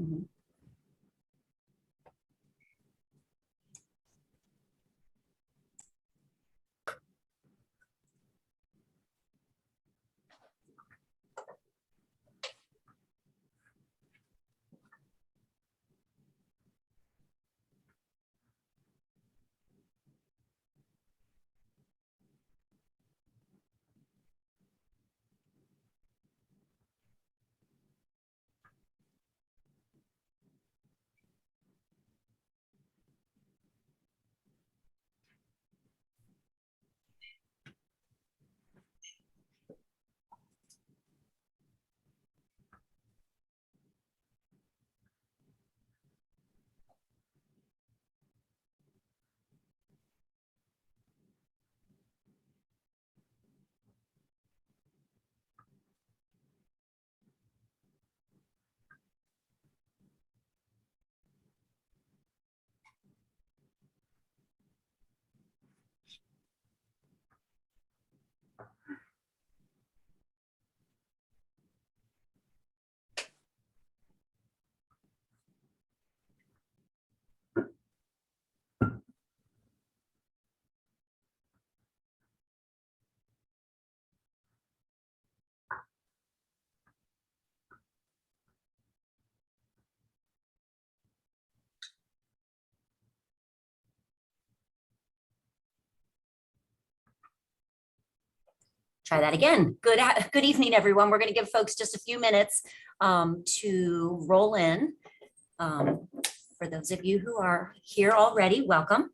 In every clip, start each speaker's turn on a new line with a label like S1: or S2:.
S1: Mhm. Try that again. Good evening, everyone. We're going to give folks just a few minutes to roll in. For those of you who are here already, welcome.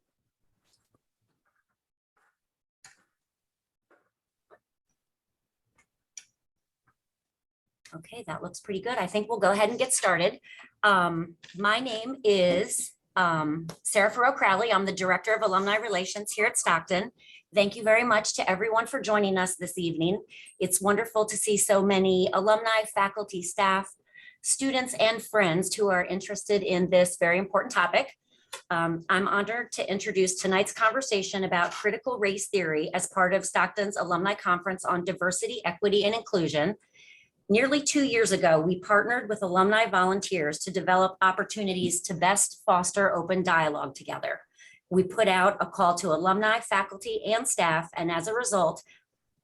S1: Okay, that looks pretty good. I think we'll go ahead and get started. My name is Sarah Farrow-Crowley. I'm the Director of Alumni Relations here at Stockton. Thank you very much to everyone for joining us this evening. It's wonderful to see so many alumni, faculty, staff, students, and friends who are interested in this very important topic. I'm honored to introduce tonight's conversation about critical race theory as part of Stockton's Alumni Conference on Diversity, Equity, and Inclusion. Nearly 2 years ago, we partnered with alumni volunteers to develop opportunities to best foster open dialogue together. We put out a call to alumni, faculty, and staff, and as a result,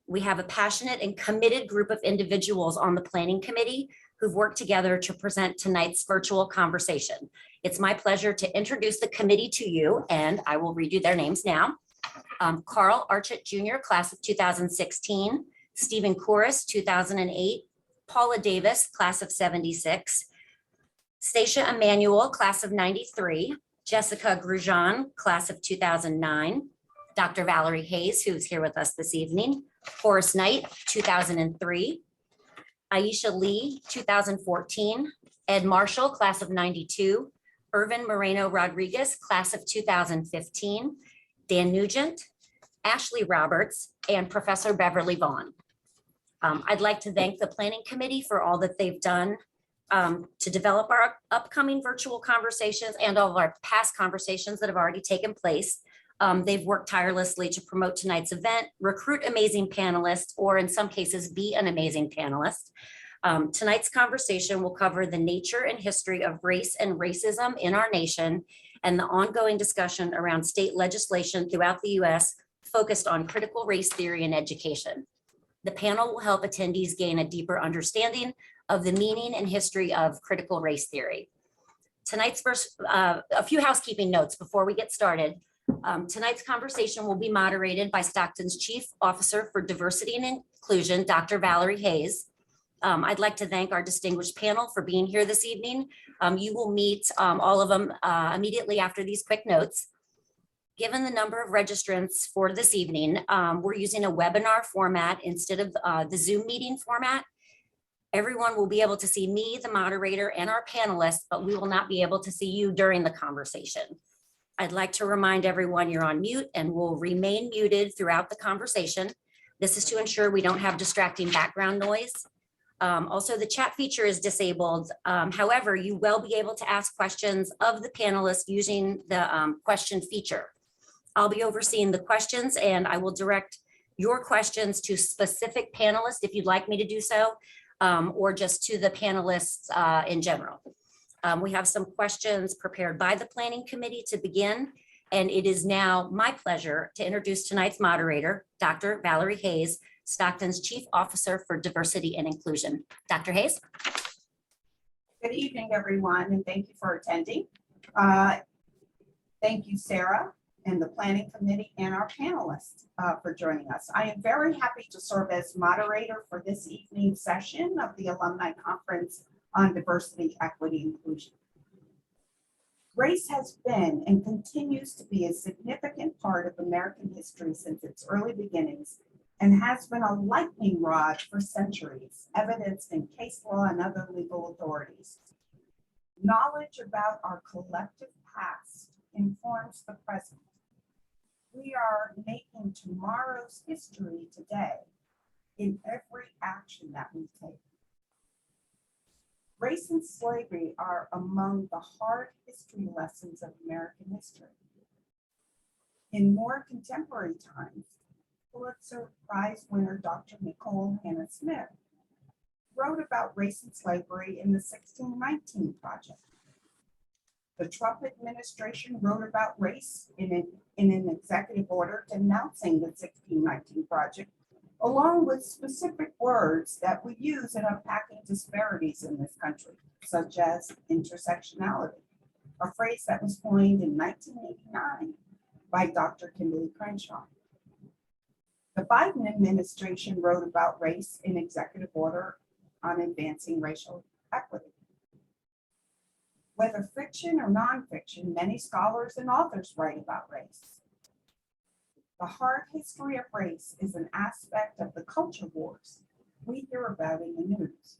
S1: we have a passionate and committed group of individuals on the planning committee who've worked together to present tonight's virtual conversation. It's my pleasure to introduce the committee to you, and I will read you their names now. Carl Archett Jr., class of 2016, Stephen Kouris, 2008, Paula Davis, class of 76, Stacia Emanuel, class of 93, Jessica Grujan, class of 2009, Dr. Valerie Hayes, who's here with us this evening, Horace Knight, 2003, Aisha Lee, 2014, Ed Marshall, class of 92, Irvin Moreno Rodriguez, class of 2015, Dan Nugent, Ashley Roberts, and Professor Beverly Vaughn. I'd like to thank the planning committee for all that they've done to develop our upcoming virtual conversations and all of our past conversations that have already taken place. They've worked tirelessly to promote tonight's event, recruit amazing panelists, or in some cases, be an amazing panelist. Tonight's conversation will cover the nature and history of race and racism in our nation and the ongoing discussion around state legislation throughout the US focused on critical race theory in education. The panel will help attendees gain a deeper understanding of the meaning and history of critical race theory. Tonight's a few housekeeping notes before we get started. Tonight's conversation will be moderated by Stockton's Chief Officer for Diversity and Inclusion, Dr. Valerie Hayes. I'd like to thank our distinguished panel for being here this evening. You will meet all of them immediately after these quick notes. Given the number of registrants for this evening, we're using a webinar format instead of the Zoom meeting format. Everyone will be able to see me, the moderator, and our panelists, but we will not be able to see you during the conversation. I'd like to remind everyone you're on mute and will remain muted throughout the conversation. This is to ensure we don't have distracting background noise. Also, the chat feature is disabled. However, you will be able to ask questions of the panelists using the question feature. I'll be overseeing the questions and I will direct your questions to specific panelists if you'd like me to do so, or just to the panelists in general. We have some questions prepared by the Planning Committee to begin, and it is now my pleasure to introduce tonight's moderator, Dr. Valerie Hayes, Stockton's Chief Officer for Diversity and Inclusion. Dr. Hayes.
S2: Good evening, everyone, and thank you for attending. Thank you, Sarah, and the Planning Committee and our panelists for joining us. I am very happy to serve as moderator for this evening's session of the Alumni Conference on Diversity, Equity, Inclusion. Race has been and continues to be a significant part of American history since its early beginnings and has been a lightning rod for centuries, evidenced in case law and other legal authorities. Knowledge about our collective past informs the present. We are making tomorrow's history today in every action that we take. Race and slavery are among the hard history lessons of American history. In more contemporary times, Pulitzer Prize winner Dr. Nicole Hannah Smith wrote about race and slavery in the 1619 Project. The Trump administration wrote about race in an executive order denouncing the 1619 Project, along with specific words that we use in unpacking disparities in this country, such as intersectionality, a phrase that was coined in 1989 by Dr. Kimberly Crenshaw. The Biden administration wrote about race in executive order on advancing racial equity. Whether fiction or nonfiction, many scholars and authors write about race. The hard history of race is an aspect of the culture wars we hear about in the news,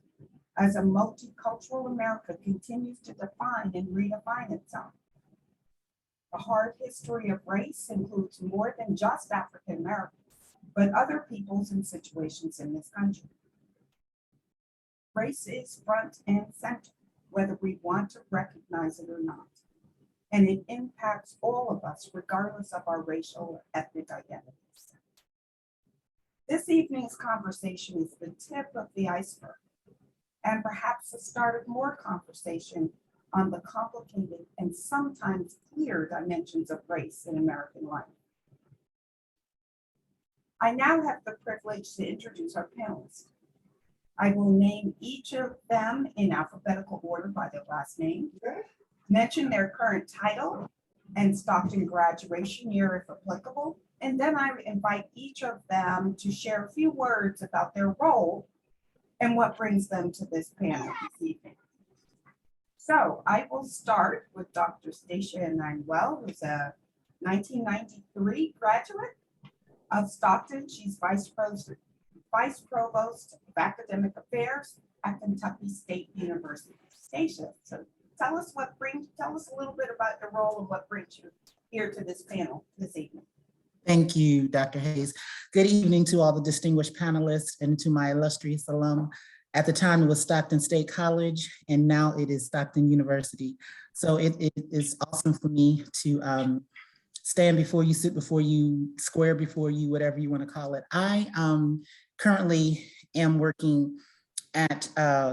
S2: as a multicultural America continues to define and redefine itself. The hard history of race includes more than just African Americans, but other peoples and situations in this country. Race is front and center, whether we want to recognize it or not. And it impacts all of us, regardless of our racial or ethnic identities. This evening's conversation is the tip of the iceberg, and perhaps the start of more conversation on the complicated and sometimes clear dimensions of race in American life. I now have the privilege to introduce our panelists. I will name each of them in alphabetical order by their last name, mention their current title and Stockton graduation year if applicable, and then I invite each of them to share a few words about their role and what brings them to this panel this evening. So I will start with Dr. Stacia Emanuel, who's a 1993 graduate of Stockton. She's Vice Provost of Academic Affairs at Kentucky State University. Stacia, so tell us a little bit about your role and what brings you here to this panel this evening.
S3: Thank you, Dr. Hayes. Good evening to all the distinguished panelists and to my illustrious alum. At the time it was Stockton State College, and now it is Stockton University. So it is awesome for me to stand before you, sit before you, square before you, whatever you want to call it. I currently am working at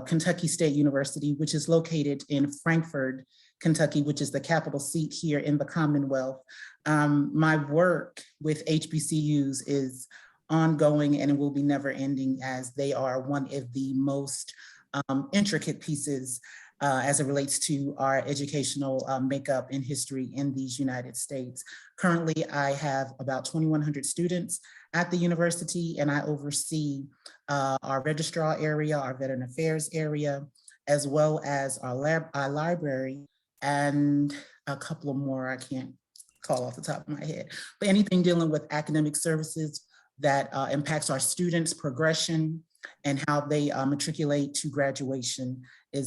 S3: Kentucky State University, which is located in Frankfort, Kentucky, which is the capital seat here in the Commonwealth. My work with HBCUs is ongoing and it will be never ending, as they are one of the most intricate pieces as it relates to our educational makeup and history in these United States. Currently, I have about 2,100 students at the university, and I oversee our registrar area, our veteran affairs area, as well as our library, and a couple of more I can't call off the top of my head. But anything dealing with academic services that impacts our students' progression and how they matriculate to graduation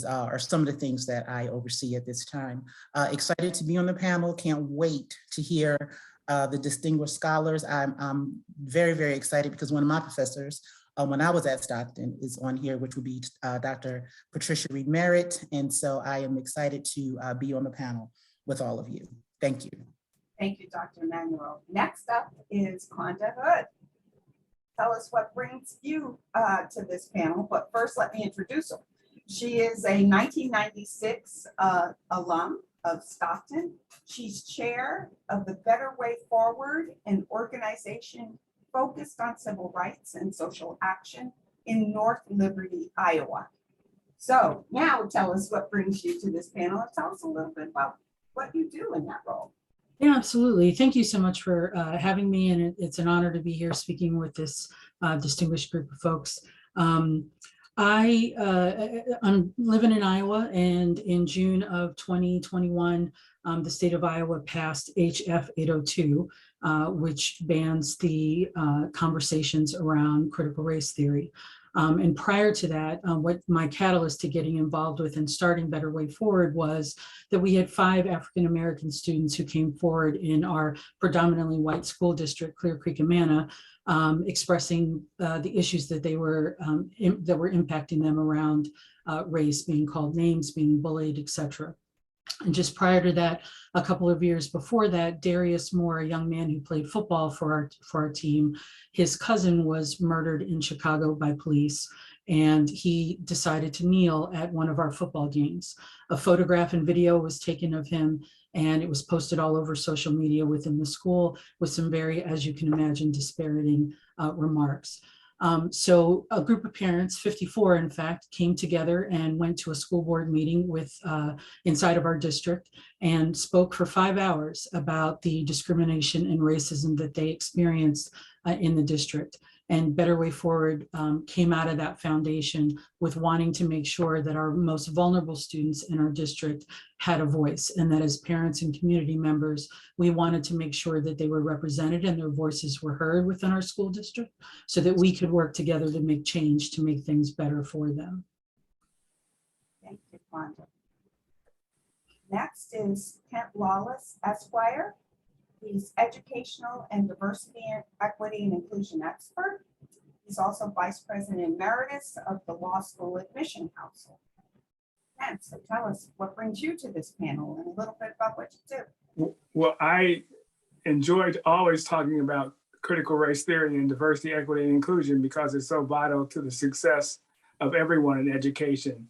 S3: are some of the things that I oversee at this time. Excited to be on the panel, can't wait to hear the distinguished scholars. I'm very, very excited because one of my professors when I was at Stockton is on here, which would be Dr. Patricia Reed Merritt. And so I am excited to be on the panel with all of you. Thank you.
S2: Thank you, Dr. Emanuel. Next up is Conda Hood. Tell us what brings you to this panel, but first let me introduce her. She is a 1996 alum of Stockton. She's chair of the Better Way Forward, an organization focused on civil rights and social action in North Liberty, Iowa. So now tell us what brings you to this panel and tell us a little bit about what you do in that role.
S4: Yeah, absolutely. Thank you so much for having me, and it's an honor to be here speaking with this distinguished group of folks. I'm living in Iowa, and in June of 2021, the state of Iowa passed HF 802, which bans the conversations around critical race theory. And prior to that, what my catalyst to getting involved with and starting Better Way Forward was that we had 5 African-American students who came forward in our predominantly white school district, Clear Creek, Amana, expressing the issues that they were that were impacting them around race, being called names, being bullied, etc. And just prior to that, a couple of years before that, Darius Moore, a young man who played football for our team, his cousin was murdered in Chicago by police, and he decided to kneel at one of our football games. A photograph and video was taken of him, and it was posted all over social media within the school with some very, as you can imagine, disparaging remarks. So a group of parents, 54 in fact, came together and went to a school board meeting with inside of our district and spoke for 5 hours about the discrimination and racism that they experienced in the district. And Better Way Forward came out of that foundation with wanting to make sure that our most vulnerable students in our district had a voice, and that as parents and community members, we wanted to make sure that they were represented and their voices were heard within our school district so that we could work together to make change, to make things better for them.
S2: Thank you, Kwanda. Next is Kent Lawless, Esquire. He's educational and diversity and equity and inclusion expert. He's also vice president emeritus of the Law School Admission Council. Kent, so tell us what brings you to this panel and a little bit about what you do.
S5: Well, I enjoyed always talking about critical race theory and diversity, equity, and inclusion because it's so vital to the success of everyone in education.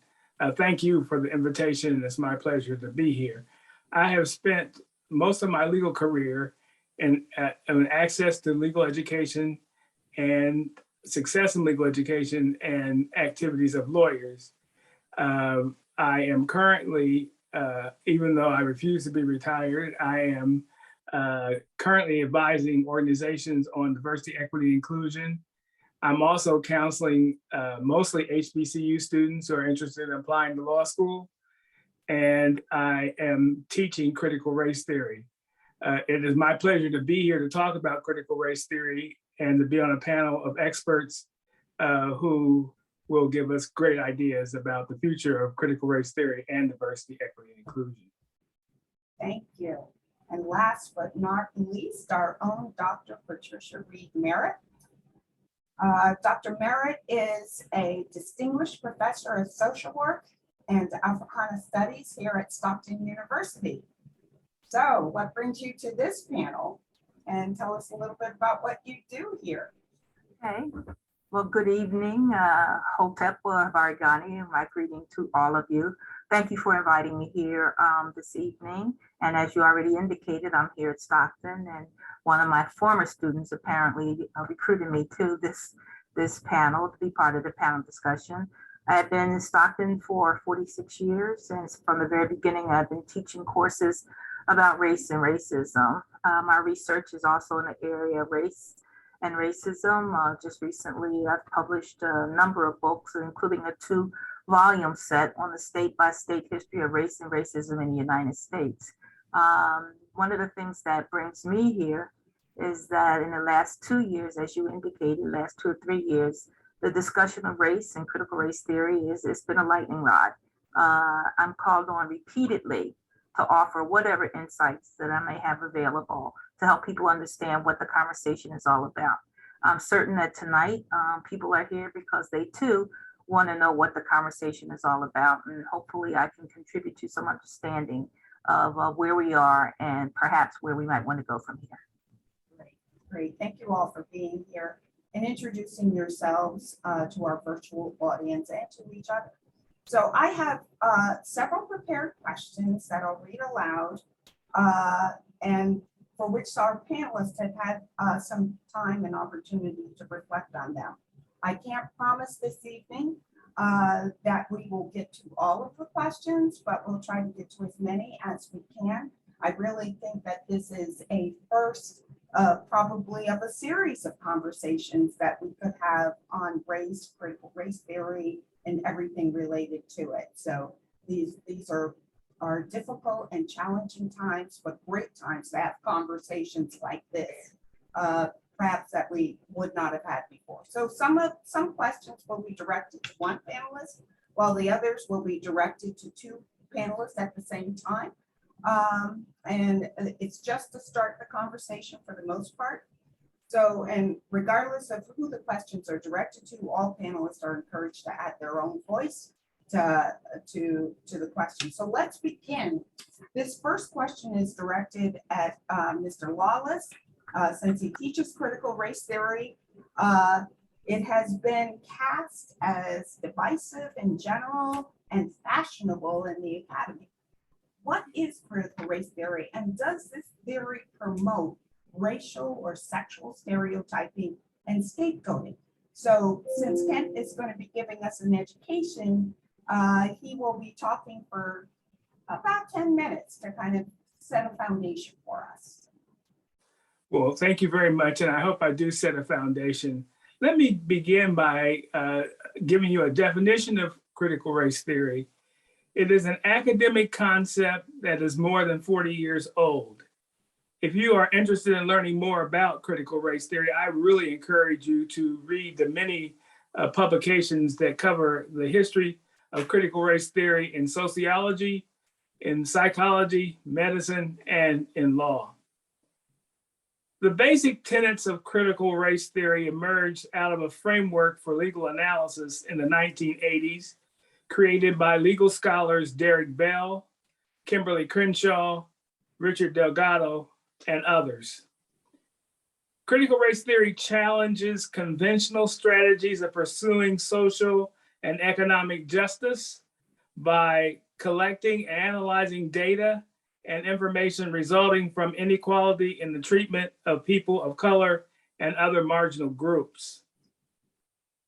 S5: Thank you for the invitation, and it's my pleasure to be here. I have spent most of my legal career in access to legal education and success in legal education and activities of lawyers. I am currently, even though I refuse to be retired, I am currently advising organizations on diversity, equity, and inclusion. I'm also counseling mostly HBCU students who are interested in applying to law school. And I am teaching critical race theory. It is my pleasure to be here to talk about critical race theory and to be on a panel of experts who will give us great ideas about the future of critical race theory and diversity, equity, and inclusion.
S2: Thank you. And last but not least, our own Dr. Patricia Reed Merritt. Dr. Merritt is a distinguished professor of social work and Africana Studies here at Stockton University. So what brings you to this panel? And tell us a little bit about what you do here.
S6: Okay, well, good evening. Hotep Varigani, and my greeting to all of you. Thank you for inviting me here this evening. And as you already indicated, I'm here at Stockton, and one of my former students apparently recruited me to this panel to be part of the panel discussion. I've been in Stockton for 46 years, and from the very beginning, I've been teaching courses about race and racism. My research is also in the area of race and racism. Just recently, I've published a number of books, including a 2-volume set on the state-by-state history of race and racism in the United States. One of the things that brings me here is that in the last 2 years, as you indicated, last 2 or 3 years, the discussion of race and critical race theory it's been a lightning rod. I'm called on repeatedly to offer whatever insights that I may have available to help people understand what the conversation is all about. I'm certain that tonight people are here because they too want to know what the conversation is all about, and hopefully I can contribute to some understanding of where we are and perhaps where we might want to go from here.
S2: Great. Thank you all for being here and introducing yourselves to our virtual audience and to each other. So I have several prepared questions that I'll read aloud, and for which our panelists have had some time and opportunity to reflect on them. I can't promise this evening that we will get to all of the questions, but we'll try to get to as many as we can. I really think that this is a first probably of a series of conversations that we could have on race, critical race theory, and everything related to it. So these are difficult and challenging times, but great times to have conversations like this, perhaps that we would not have had before. So some questions will be directed to one panelist, while the others will be directed to two panelists at the same time. And it's just to start the conversation for the most part. So, and regardless of who the questions are directed to, all panelists are encouraged to add their own voice to the question. So let's begin. This first question is directed at Mr. Lawless. Since he teaches critical race theory, it has been cast as divisive in general and fashionable in the academy. What is critical race theory, and does this theory promote racial or sexual stereotyping and scapegoating? So since Kent is going to be giving us an education, he will be talking for about 10 minutes to kind of set a foundation for us.
S5: Well, thank you very much, and I hope I do set a foundation. Let me begin by giving you a definition of critical race theory. It is an academic concept that is more than 40 years old. If you are interested in learning more about critical race theory, I really encourage you to read the many publications that cover the history of critical race theory in sociology, in psychology, medicine, and in law. The basic tenets of critical race theory emerged out of a framework for legal analysis in the 1980s, created by legal scholars Derek Bell, Kimberly Crenshaw, Richard Delgado, and others. Critical race theory challenges conventional strategies of pursuing social and economic justice by collecting and analyzing data and information resulting from inequality in the treatment of people of color and other marginal groups.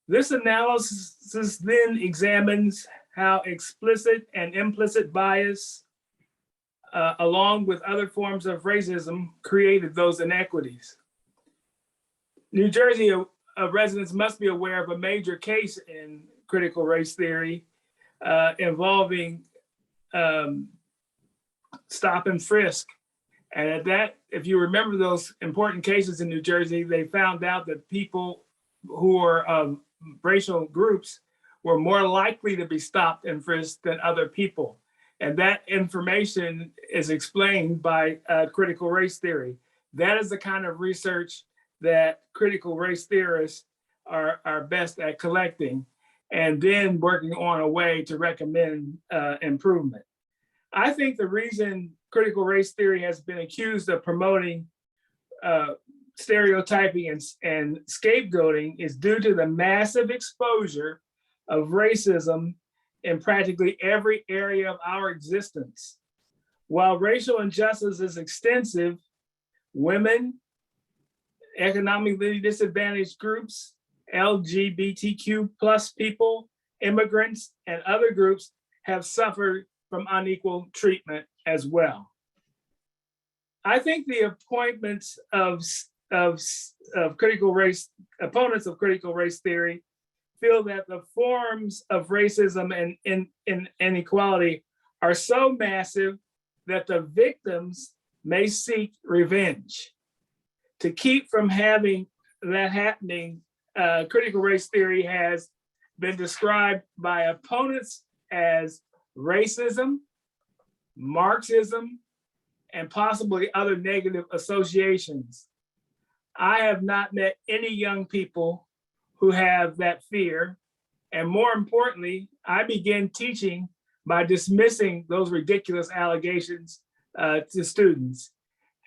S5: This analysis then examines how explicit and implicit bias, along with other forms of racism, created those inequities. New Jersey residents must be aware of a major case in critical race theory involving stop and frisk. And at that, if you remember those important cases in New Jersey, they found out that people who are of racial groups were more likely to be stopped and frisked than other people. And that information is explained by critical race theory. That is the kind of research that critical race theorists are best at collecting and then working on a way to recommend improvement. I think the reason critical race theory has been accused of promoting stereotyping and scapegoating is due to the massive exposure of racism in practically every area of our existence. While racial injustice is extensive, women, economically disadvantaged groups, LGBTQ plus people, immigrants, and other groups have suffered from unequal treatment as well. I think the appointments of critical race, opponents of critical race theory feel that the forms of racism and inequality are so massive that the victims may seek revenge. To keep from having that happening, critical race theory has been described by opponents as racism, Marxism, and possibly other negative associations. I have not met any young people who have that fear. And more importantly, I began teaching by dismissing those ridiculous allegations to students.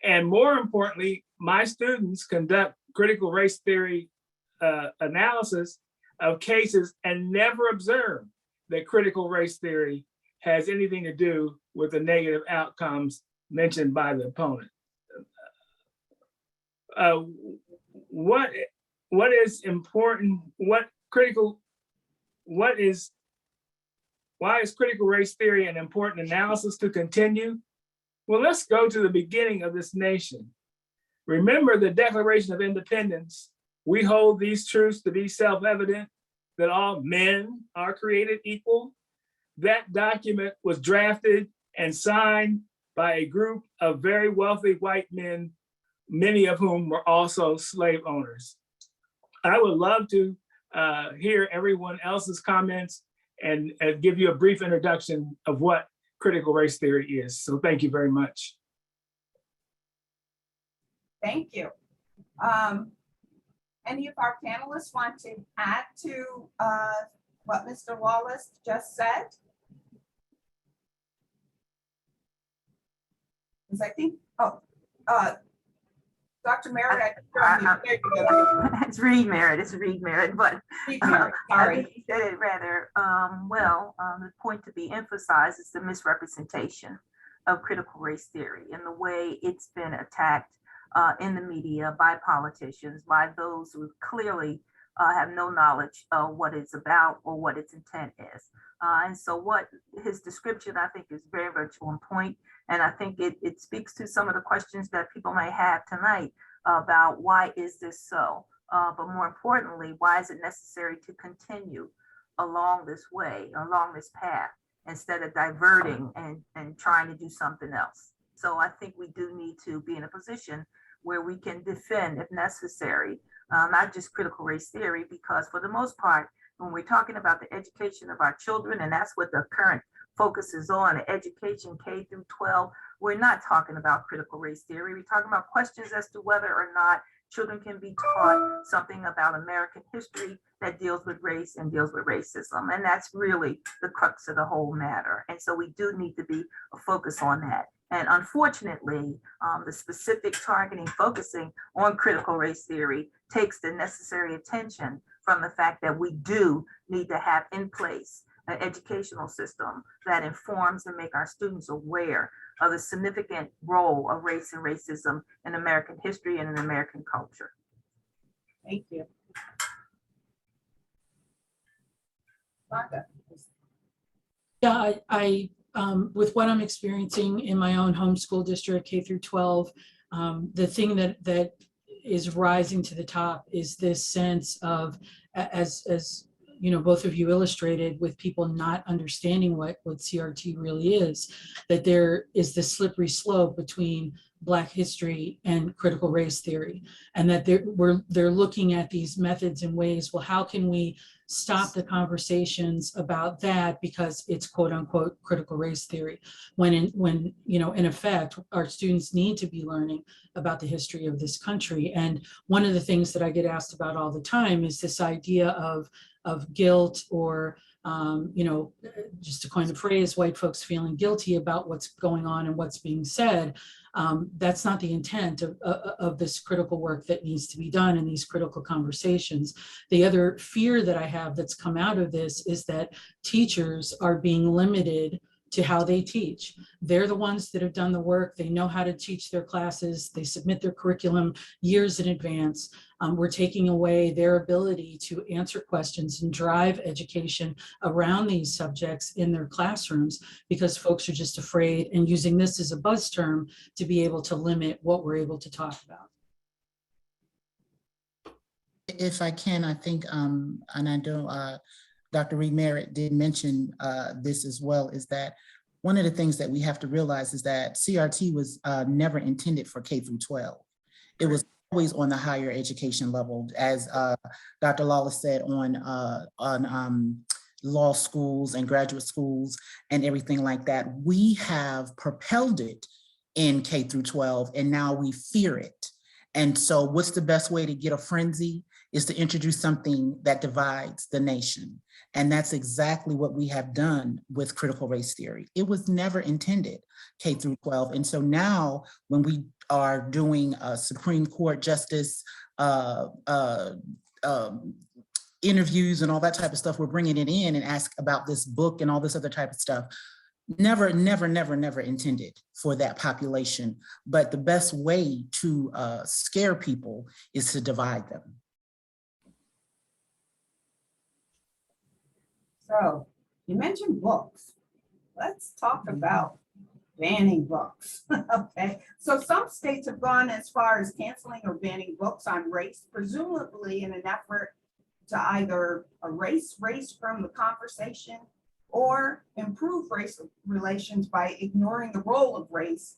S5: And more importantly, my students conduct critical race theory analysis of cases and never observe that critical race theory has anything to do with the negative outcomes mentioned by the opponent. What is important? Why is critical race theory an important analysis to continue? Well, let's go to the beginning of this nation. Remember the Declaration of Independence. We hold these truths to be self-evident, that all men are created equal. That document was drafted and signed by a group of very wealthy white men, many of whom were also slave owners. I would love to hear everyone else's comments and give you a brief introduction of what critical race theory is. So thank you very much.
S2: Thank you. Any of our panelists want to add to what Mr. Wallace just said? Because I think, Dr. Merritt,
S6: It's Reed Merritt, but I
S2: sorry.
S6: think you said it rather well. The point to be emphasized is the misrepresentation of critical race theory and the way it's been attacked in the media by politicians, by those who clearly have no knowledge of what it's about or what its intent is. And so what his description, I think, is very much on point. And I think it speaks to some of the questions that people may have tonight about why is this so? But more importantly, why is it necessary to continue along this way, along this path, instead of diverting and trying to do something else? So I think we do need to be in a position where we can defend, if necessary, not just critical race theory, because for the most part, when we're talking about the education of our children, and that's what the current focus is on, education K through 12, we're not talking about critical race theory. We're talking about questions as to whether or not children can be taught something about American history that deals with race and deals with racism. And that's really the crux of the whole matter. And so we do need to be a focus on that. And unfortunately, the specific targeting, focusing on critical race theory takes the necessary attention from the fact that we do need to have in place an educational system that informs and make our students aware of the significant role of race and racism in American history and in American culture.
S2: Thank you. Rhonda.
S4: Yeah, I with what I'm experiencing in my own homeschool district, K through 12, the thing that is rising to the top is this sense of, as you know, both of you illustrated, with people not understanding what CRT really is, that there is this slippery slope between Black history and critical race theory, and that they're looking at these methods and ways, well, how can we stop the conversations about that because it's quote unquote critical race theory, when you know, in effect, our students need to be learning about the history of this country. And one of the things that I get asked about all the time is this idea of guilt, or you know, just to coin the phrase, white folks feeling guilty about what's going on and what's being said. That's not the intent of this critical work that needs to be done in these critical conversations. The other fear that I have that's come out of this is that teachers are being limited to how they teach. They're the ones that have done the work. They know how to teach their classes. They submit their curriculum years in advance. We're taking away their ability to answer questions and drive education around these subjects in their classrooms, because folks are just afraid and using this as a buzz term to be able to limit what we're able to talk about.
S3: If I can, I think, and I know Dr. Reed Merritt did mention this as well, is that one of the things that we have to realize is that CRT was never intended for K through 12. It was always on the higher education level, as Dr. Lawless said, on law schools and graduate schools and everything like that. We have propelled it in K through 12, and now we fear it. And so what's the best way to get a frenzy is to introduce something that divides the nation. And that's exactly what we have done with critical race theory. It was never intended K through 12. And so now when we are doing a Supreme Court justice interviews and all that type of stuff, we're bringing it in and ask about this book and all this other type of stuff. Never intended for that population. But the best way to scare people is to divide them.
S2: So you mentioned books. Let's talk about banning books. Okay, so some states have gone as far as canceling or banning books on race, presumably in an effort to either erase race from the conversation or improve race relations by ignoring the role of race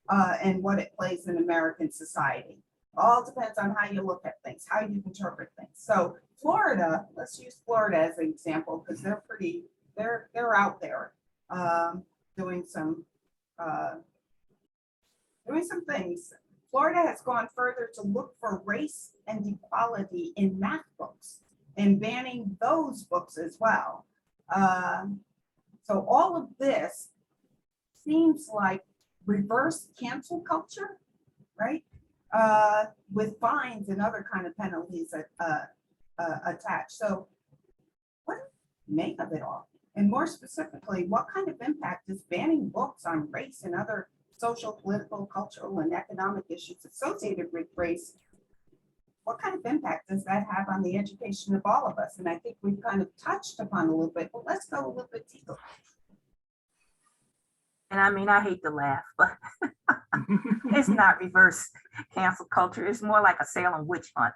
S2: and what it plays in American society. All depends on how you look at things, how you interpret things. So Florida, let's use Florida as an example, because they're out there doing some things. Florida has gone further to look for race and equality in math books and banning those books as well. So all of this seems like reverse cancel culture, right? With fines and other kind of penalties attached. So what do you make of it all? And more specifically, what kind of impact is banning books on race and other social, political, cultural, and economic issues associated with race? What kind of impact does that have on the education of all of us? And I think we've kind of touched upon a little bit, but let's go a little bit deeper.
S6: And I mean, I hate to laugh, but it's not reverse cancel culture. It's more like a Salem witch hunt.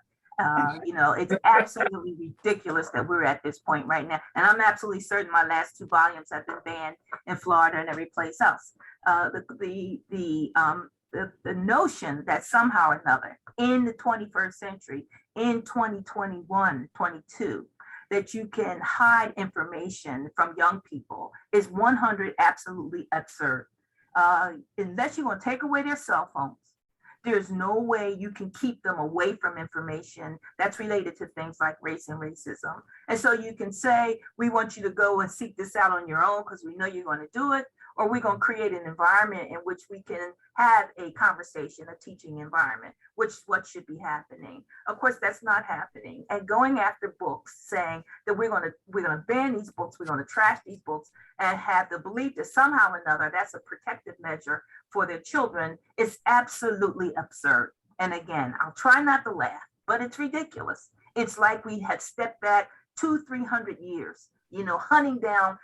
S6: It's absolutely ridiculous that we're at this point right now. And I'm absolutely certain my last 2 volumes have been banned in Florida and every place else. The notion that somehow or another in the 21st century, in 2021, 22, that you can hide information from young people is 100 absolutely absurd. Unless you're going to take away their cell phones, there's no way you can keep them away from information that's related to things like race and racism. And so you can say, we want you to go and seek this out on your own because we know you're going to do it, or we're going to create an environment in which we can have a conversation, a teaching environment, which is what should be happening. Of course, that's not happening. And going after books, saying that we're going to ban these books, we're going to trash these books, and have the belief that somehow or another that's a protective measure for their children is absolutely absurd. And again, I'll try not to laugh, but it's ridiculous. It's like we have stepped back 200-300 years, hunting down,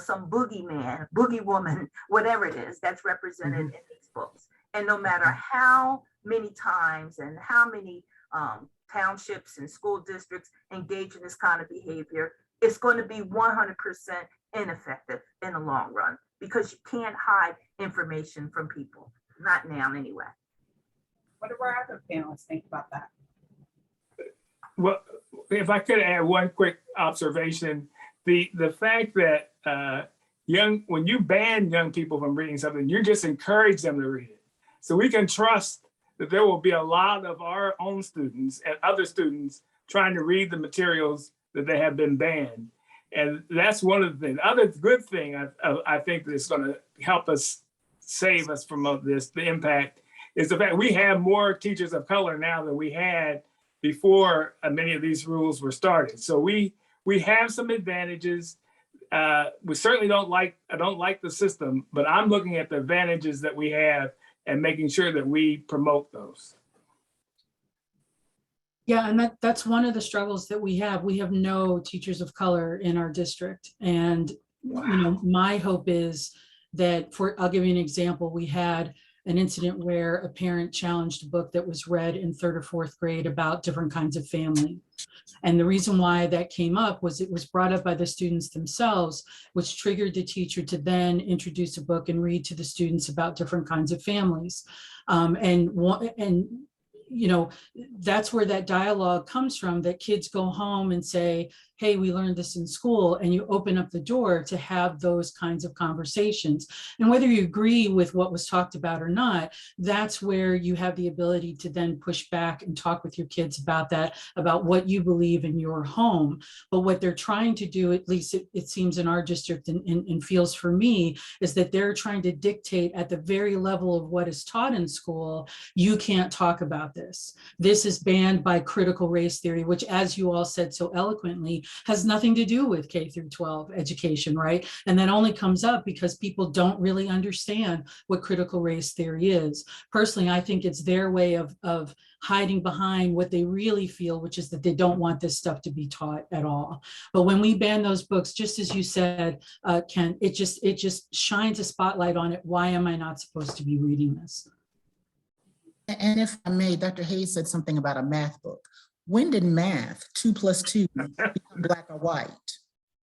S6: some boogeyman, boogie woman, whatever it is that's represented in these books. And no matter how many times and how many townships and school districts engage in this kind of behavior, it's going to be 100% ineffective in the long run, because you can't hide information from people, not now anyway.
S2: What do our other panelists think about that?
S5: Well, if I could add one quick observation, the fact that when you ban young people from reading something, you just encourage them to read it. So we can trust that there will be a lot of our own students and other students trying to read the materials that they have been banned. And that's one of the things. The other good thing I think that's going to help us save us from the impact is the fact we have more teachers of color now than we had before many of these rules were started. So we have some advantages. We certainly I don't like the system, but I'm looking at the advantages that we have and making sure that we promote those.
S4: Yeah, and that's one of the struggles that we have. We have no teachers of color in our district. And my hope is that I'll give you an example. We had an incident where a parent challenged a book that was read in 3rd or 4th grade about different kinds of family. And the reason why that came up was it was brought up by the students themselves, which triggered the teacher to then introduce a book and read to the students about different kinds of families. That's where that dialogue comes from, that kids go home and say, hey, we learned this in school, and you open up the door to have those kinds of conversations. And whether you agree with what was talked about or not, that's where you have the ability to then push back and talk with your kids about that, about what you believe in your home. But what they're trying to do, at least it seems in our district and feels for me, is that they're trying to dictate at the very level of what is taught in school, you can't talk about this. This is banned by critical race theory, which, as you all said so eloquently, has nothing to do with K through 12 education, right? And that only comes up because people don't really understand what critical race theory is. Personally, I think it's their way of hiding behind what they really feel, which is that they don't want this stuff to be taught at all. But when we ban those books, just as you said, Ken, it just shines a spotlight on it. Why am I not supposed to be reading this?
S3: And if I may, Dr. Hayes said something about a math book. When did math, 2 + 2, become black or white?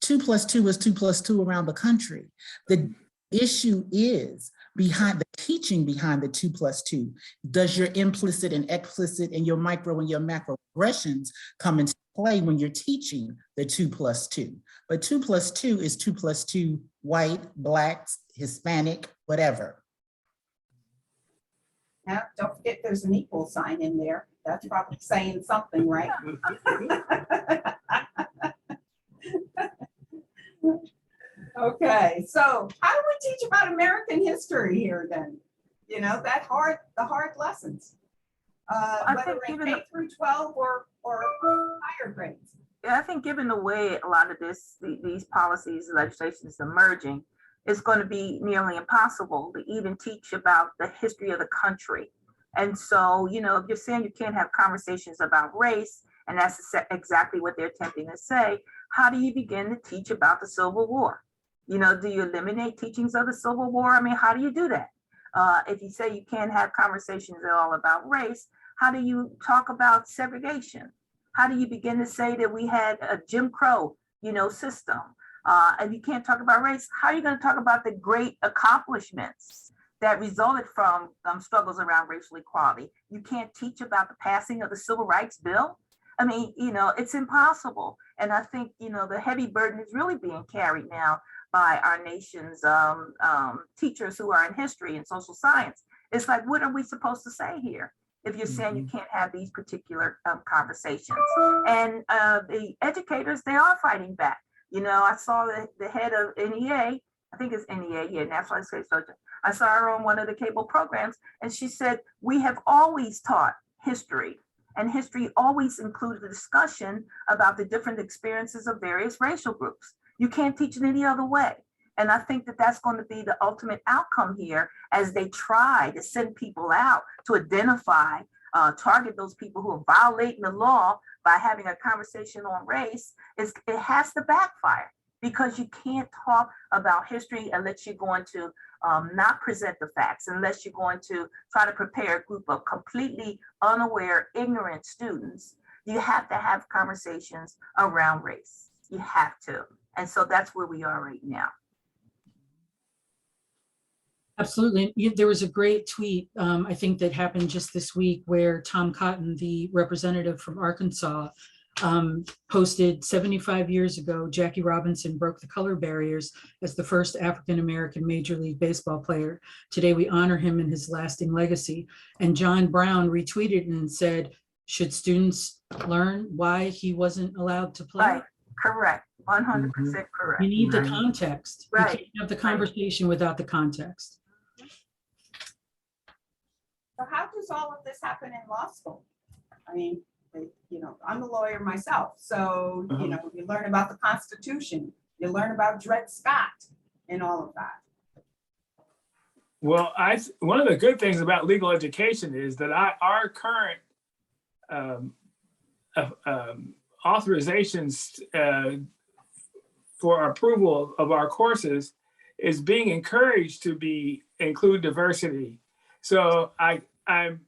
S3: 2 + 2 is 2 + 2 around the country. The issue is behind the teaching behind the 2 + 2. Does your implicit and explicit and your micro and your macro aggressions come into play when you're teaching the 2 + 2? But 2 + 2 is 2 + 2, white, blacks, Hispanic, whatever.
S2: Now, don't forget there's an equal sign in there. That's probably saying something, right? Okay, so how do we teach about American history here then? You know, the hard lessons. Whether in K through 12 or higher grades.
S6: Yeah, I think given the way a lot of these policies, legislation is emerging, it's going to be nearly impossible to even teach about the history of the country. And so, you know, if you're saying you can't have conversations about race, and that's exactly what they're attempting to say, how do you begin to teach about the Civil War? You know, do you eliminate teachings of the Civil War? I mean, how do you do that? If you say you can't have conversations at all about race, how do you talk about segregation? How do you begin to say that we had a Jim Crow, you know, system? If you can't talk about race, how are you going to talk about the great accomplishments that resulted from struggles around racial equality? You can't teach about the passing of the Civil Rights Bill. I mean, you know, it's impossible. And I think, you know, the heavy burden is really being carried now by our nation's teachers who are in history and social science. It's like, what are we supposed to say here if you're saying you can't have these particular conversations? And the educators, they are fighting back. You know, I saw the head of NEA, I think it's NEA here, National Education Association. I saw her on one of the cable programs, and she said, we have always taught history, and history always includes a discussion about the different experiences of various racial groups. You can't teach it any other way. And I think that that's going to be the ultimate outcome here as they try to send people out to identify, target those people who are violating the law by having a conversation on race. It has to backfire, because you can't talk about history unless you're going to not present the facts, unless you're going to try to prepare a group of completely unaware, ignorant students. You have to have conversations around race. You have to. And so that's where we are right now.
S4: Absolutely. There was a great tweet, I think, that happened just this week where Tom Cotton, the representative from Arkansas, posted 75 years ago, Jackie Robinson broke the color barriers as the first African-American Major League Baseball player. Today, we honor him in his lasting legacy. And John Brown retweeted and said, should students learn why he wasn't allowed to play?
S6: Right. Correct. 100% correct.
S4: You need the context.
S6: Right.
S4: You can't have the conversation without the context.
S2: So how does all of this happen in law school? I mean, you know, I'm a lawyer myself, so, you know, you learn about the Constitution, you learn about Dred Scott and all of that.
S5: Well, one of the good things about legal education is that our current authorizations for approval of our courses is being encouraged to include diversity. So I'm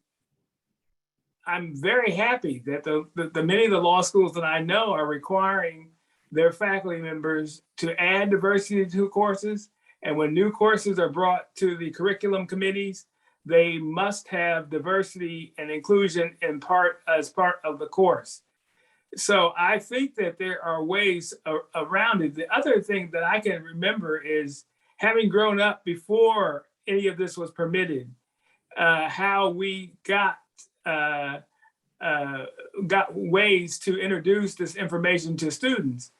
S5: very happy that the many of the law schools that I know are requiring their faculty members to add diversity to courses. And when new courses are brought to the curriculum committees, they must have diversity and inclusion as part of the course. So I think that there are ways around it. The other thing that I can remember is having grown up before any of this was permitted, how we got ways to introduce this information to students.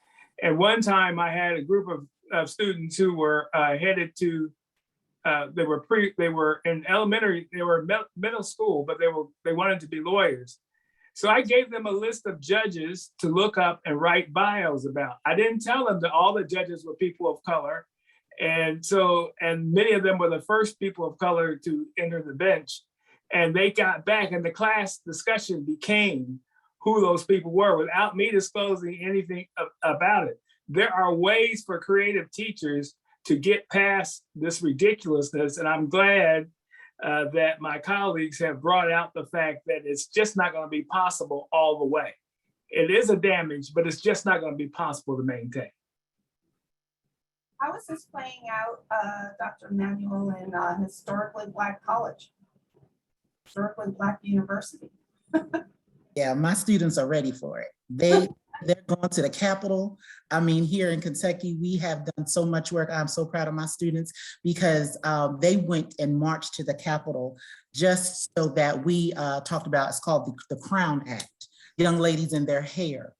S5: And one time I had a group of students who were headed to, they were in elementary, they were middle school, but they wanted to be lawyers. So I gave them a list of judges to look up and write bios about. I didn't tell them that all the judges were people of color. And many of them were the first people of color to enter the bench. And they got back, and the class discussion became who those people were without me disclosing anything about it. There are ways for creative teachers to get past this ridiculousness. And I'm glad that my colleagues have brought out the fact that it's just not going to be possible all the way. It is a damage, but it's just not going to be possible to maintain.
S2: How is this playing out, Dr. Emanuel, in a historically Black college? Historically Black university?
S3: Yeah, my students are ready for it. They're going to the Capitol. I mean, here in Kentucky, we have done so much work. I'm so proud of my students because they went and marched to the Capitol just so that we talked about, it's called the Crown Act, young ladies in their hair.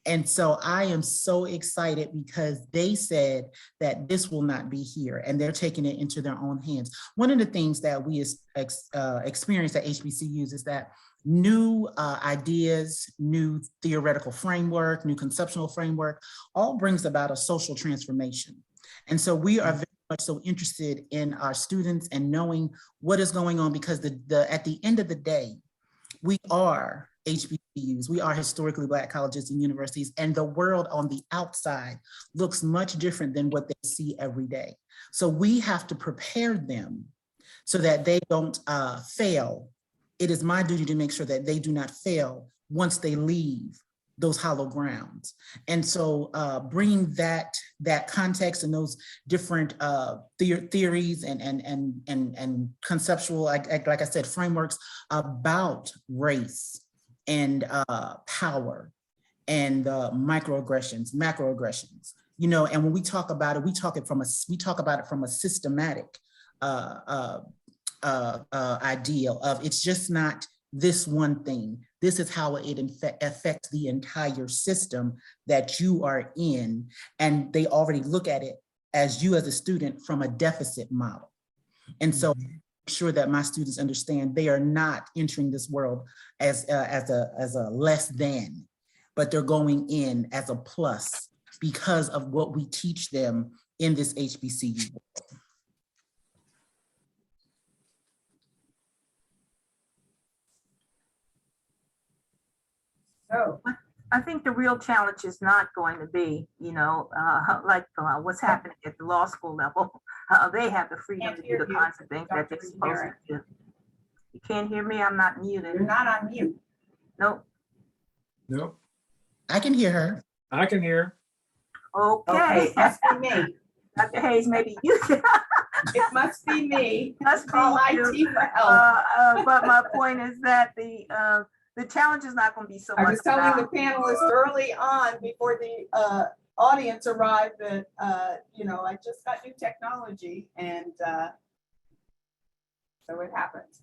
S3: And so I am so excited because they said that this will not be here and they're taking it into their own hands. One of the things that we experience at HBCUs is that new ideas, new theoretical framework, new conceptual framework, all brings about a social transformation. And so we are very much so interested in our students and knowing what is going on because at the end of the day, we are HBCUs, we are historically Black colleges and universities, and the world on the outside looks much different than what they see every day. So we have to prepare them so that they don't fail. It is my duty to make sure that they do not fail once they leave those hollow grounds. And so bringing that context and those different theories and conceptual, like I said, frameworks about race and power and microaggressions, macroaggressions, you know, and when we talk about it, we talk about it from a systematic ideal of it's just not this one thing. This is how it affects the entire system that you are in. And they already look at it as you as a student from a deficit model. And so make sure that my students understand they are not entering this world as a less than, but they're going in as a plus because of what we teach them in this HBCU world.
S2: So
S6: I think the real challenge is not going to be, like what's happening at the law school level. They have the freedom to do the kinds of things that they're supposed to do. You can't hear me? I'm not muted.
S2: you're not on mute.
S6: Nope.
S5: Nope.
S3: I can hear her.
S5: I can hear.
S6: Okay.
S2: It must be me.
S6: Dr. Hayes, maybe you can.
S2: It must be me.
S6: Must be
S2: Call
S6: you.
S2: IT for help.
S6: But my point is that the challenge is not going to be so much.
S2: I was telling the panelists early on before the audience arrived that, I just got new technology and so it happens.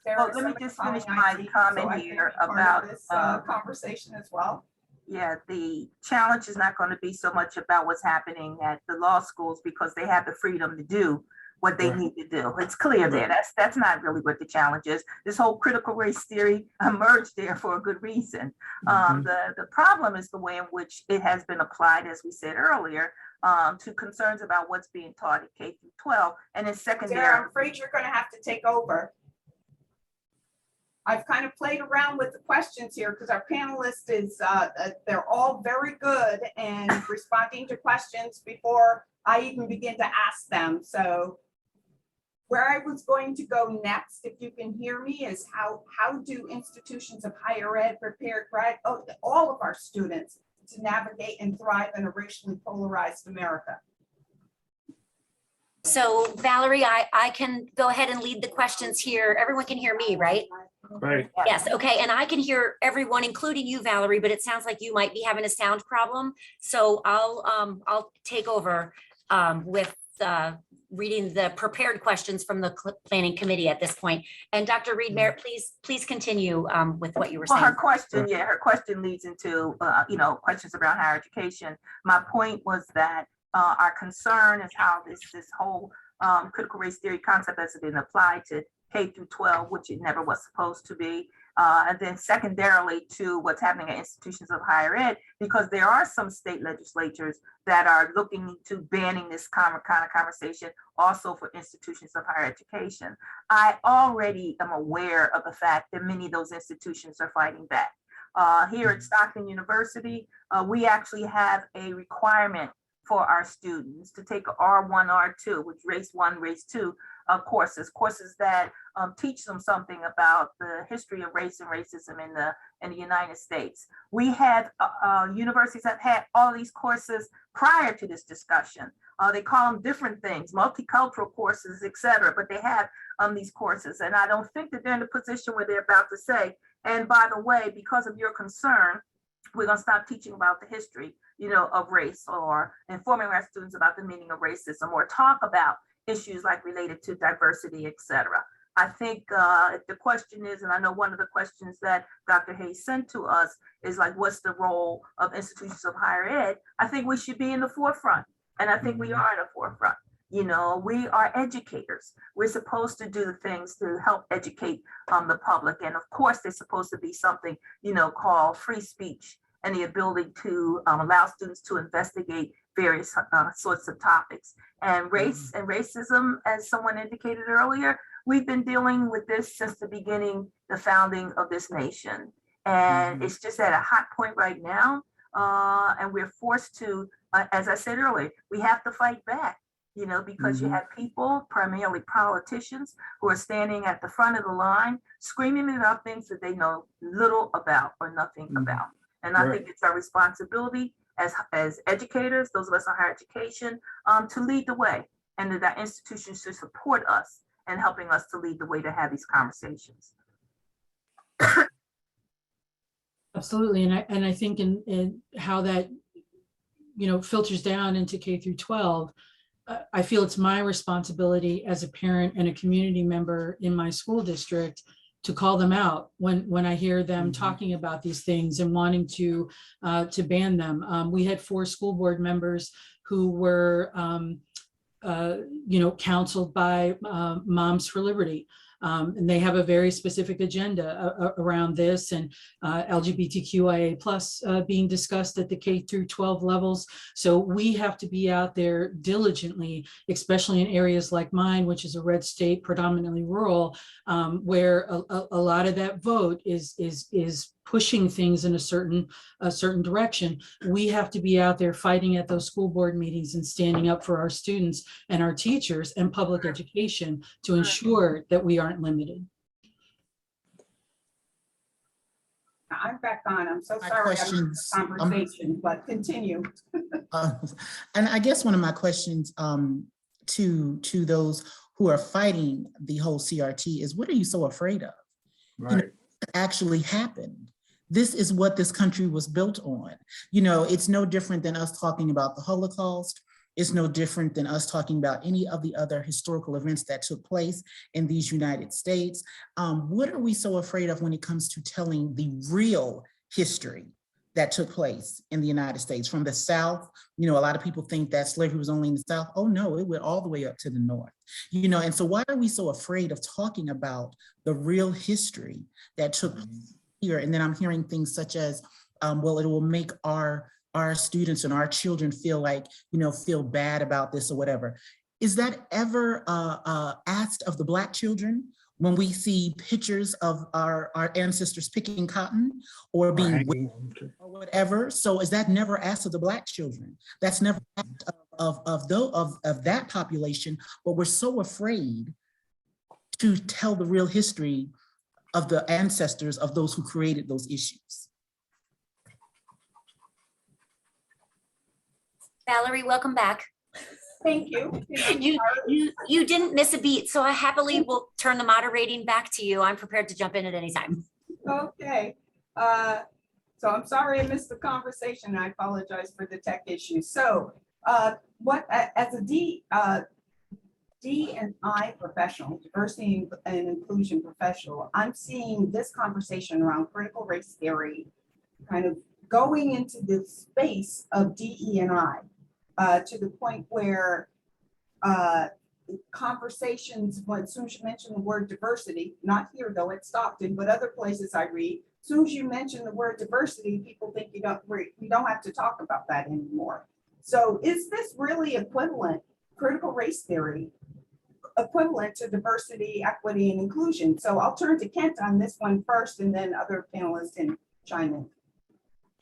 S6: Well, let me just finish my comment here about
S2: this conversation as well.
S6: Yeah, the challenge is not going to be so much about what's happening at the law schools because they have the freedom to do what they need to do. It's clear there. That's not really what the challenge is. This whole critical race theory emerged there for a good reason. The problem is the way in which it has been applied, as we said earlier, to concerns about what's being taught at K through 12 and in secondary.
S2: Sarah, I'm afraid you're going to have to take over. I've kind of played around with the questions here because our panelist is, they're all very good and responding to questions before I even begin to ask them. So where I was going to go next, if you can hear me, is how do institutions of higher ed prepare all of our students to navigate and thrive in a racially polarized America?
S1: So Valerie, I can go ahead and lead the questions here. Everyone can hear me, right?
S5: Right.
S1: Yes, okay, and I can hear everyone, including you, Valerie, but it sounds like you might be having a sound problem. So I'll take over with reading the prepared questions from the planning committee at this point. And Dr. Reed Merritt, please continue with what you were
S6: Well, her
S1: saying.
S6: question, yeah, her question leads into, questions around higher education. My point was that our concern is how this whole critical race theory concept has been applied to K through 12, which it never was supposed to be. And then secondarily to what's happening at institutions of higher ed, because there are some state legislatures that are looking into banning this kind of conversation also for institutions of higher education. I already am aware of the fact that many of those institutions are fighting back. Here at Stockton University, we actually have a requirement for our students to take R1, R2, which race 1, race 2 courses that teach them something about the history of race and racism in the United States. We have universities that had all these courses prior to this discussion. They call them different things, multicultural courses, et cetera, but they have these courses. And I don't think that they're in a position where they're about to say, and by the way, because of your concern, we're going to stop teaching about the history, of race, or informing our students about the meaning of racism, or talk about issues like related to diversity, et cetera. I think if the question is, and I know one of the questions that Dr. Hayes sent to us is like, what's the role of institutions of higher ed? I think we should be in the forefront. And I think we are in the forefront. We are educators. We're supposed to do the things to help educate the public. And of course, there's supposed to be something, called free speech and the ability to allow students to investigate various sorts of topics. And race and racism, as someone indicated earlier, we've been dealing with this since the beginning, the founding of this nation. And it's just at a hot point right now. And we're forced to, as I said earlier, we have to fight back, because you have people, primarily politicians, who are standing at the front of the line, screaming about things that they know little about or nothing about. And I think it's our responsibility as educators, those of us in higher education, to lead the way, and that institutions should support us in helping us to lead the way to have these conversations.
S4: Absolutely, and I think in how that filters down into K through 12, I feel it's my responsibility as a parent and a community member in my school district to call them out when I hear them talking about these things and wanting to ban them. We had 4 school board members who were counseled by Moms for Liberty. And they have a very specific agenda around this, and LGBTQIA plus being discussed at the K through 12 levels. So we have to be out there diligently, especially in areas like mine, which is a red state, predominantly rural, where a lot of that vote is pushing things in a certain direction. We have to be out there fighting at those school board meetings and standing up for our students and our teachers and public education to ensure that we aren't limited.
S2: I'm back on. I'm so
S3: My
S2: sorry.
S3: questions,
S2: Conversation, but continue.
S3: and I guess one of my questions to those who are fighting the whole CRT is, what are you so afraid of?
S5: Right.
S3: Actually happened. This is what this country was built on. It's no different than us talking about the Holocaust. It's no different than us talking about any of the other historical events that took place in these United States. What are we so afraid of when it comes to telling the real history that took place in the United States from the South? A lot of people think that slavery was only in the South. Oh no, it went all the way up to the North. And so why are we so afraid of talking about the real history that took place here? And then I'm hearing things such as, well, it will make our students and our children feel bad about this or whatever. Is that ever asked of the Black children when we see pictures of our ancestors picking cotton or being whipped or whatever? So is that never asked of the Black children? That's never asked of that population, but we're so afraid to tell the real history of the ancestors of those who created those issues.
S1: Valerie, welcome back.
S2: Thank you.
S1: You didn't miss a beat, so I happily will turn the moderating back to you. I'm prepared to jump in at any time.
S2: Okay. So I'm sorry I missed the conversation. I apologize for the tech issue. So as a D&I professional, diversity and inclusion professional, I'm seeing this conversation around critical race theory kind of going into the space of DE&I to the point where conversations, as soon as you mention the word diversity, not here though at Stockton, but other places I read, as soon as you mention the word diversity, people think we don't have to talk about that anymore. So is this really equivalent, critical race theory, equivalent to diversity, equity, and inclusion? So I'll turn to Kent on this one first, and then other panelists can chime in.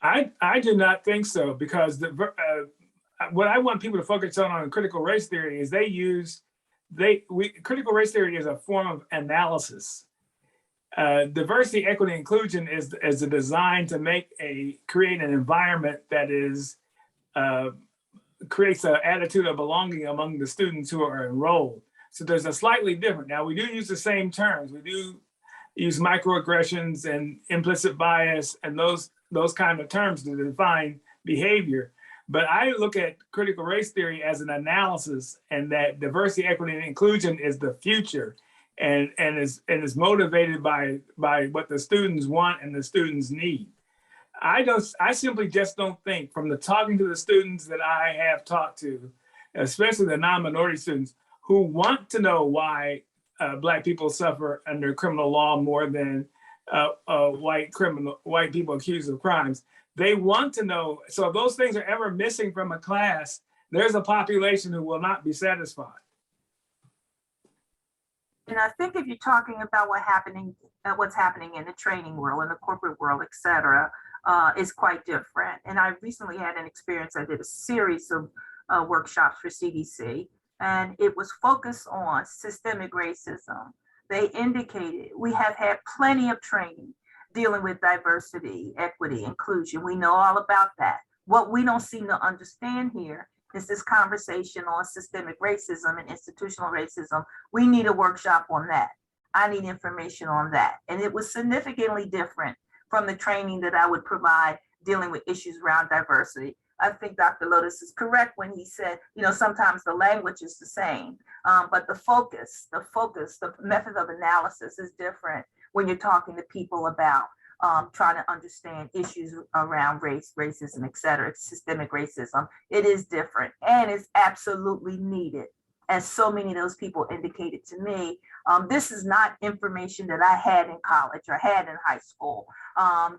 S5: I do not think so, because what I want people to focus on critical race theory is critical race theory is a form of analysis. Diversity, equity, inclusion is a design to create an environment that is creates an attitude of belonging among the students who are enrolled. So there's a slightly different. Now we do use the same terms. We do use microaggressions and implicit bias and those kind of terms to define behavior. But I look at critical race theory as an analysis, and that diversity, equity, and inclusion is the future, and is motivated by what the students want and the students need. I simply just don't think, from the talking to the students that I have talked to, especially the non-minority students who want to know why Black people suffer under criminal law more than white people accused of crimes. They want to know. So if those things are ever missing from a class, there's a population who will not be satisfied.
S6: And I think if you're talking about what's happening in the training world, in the corporate world, et cetera, is quite different. And I recently had an experience. I did a series of workshops for CDC, and it was focused on systemic racism. They indicated we have had plenty of training dealing with diversity, equity, inclusion. We know all about that. What we don't seem to understand here is this conversation on systemic racism and institutional racism. We need a workshop on that. I need information on that. And it was significantly different from the training that I would provide dealing with issues around diversity. I think Dr. Lotus is correct when he said, sometimes the language is the same, but the focus, the method of analysis is different when you're talking to people about trying to understand issues around race, racism, et cetera, systemic racism. It is different, and it's absolutely needed. As so many of those people indicated to me, this is not information that I had in college or had in high school.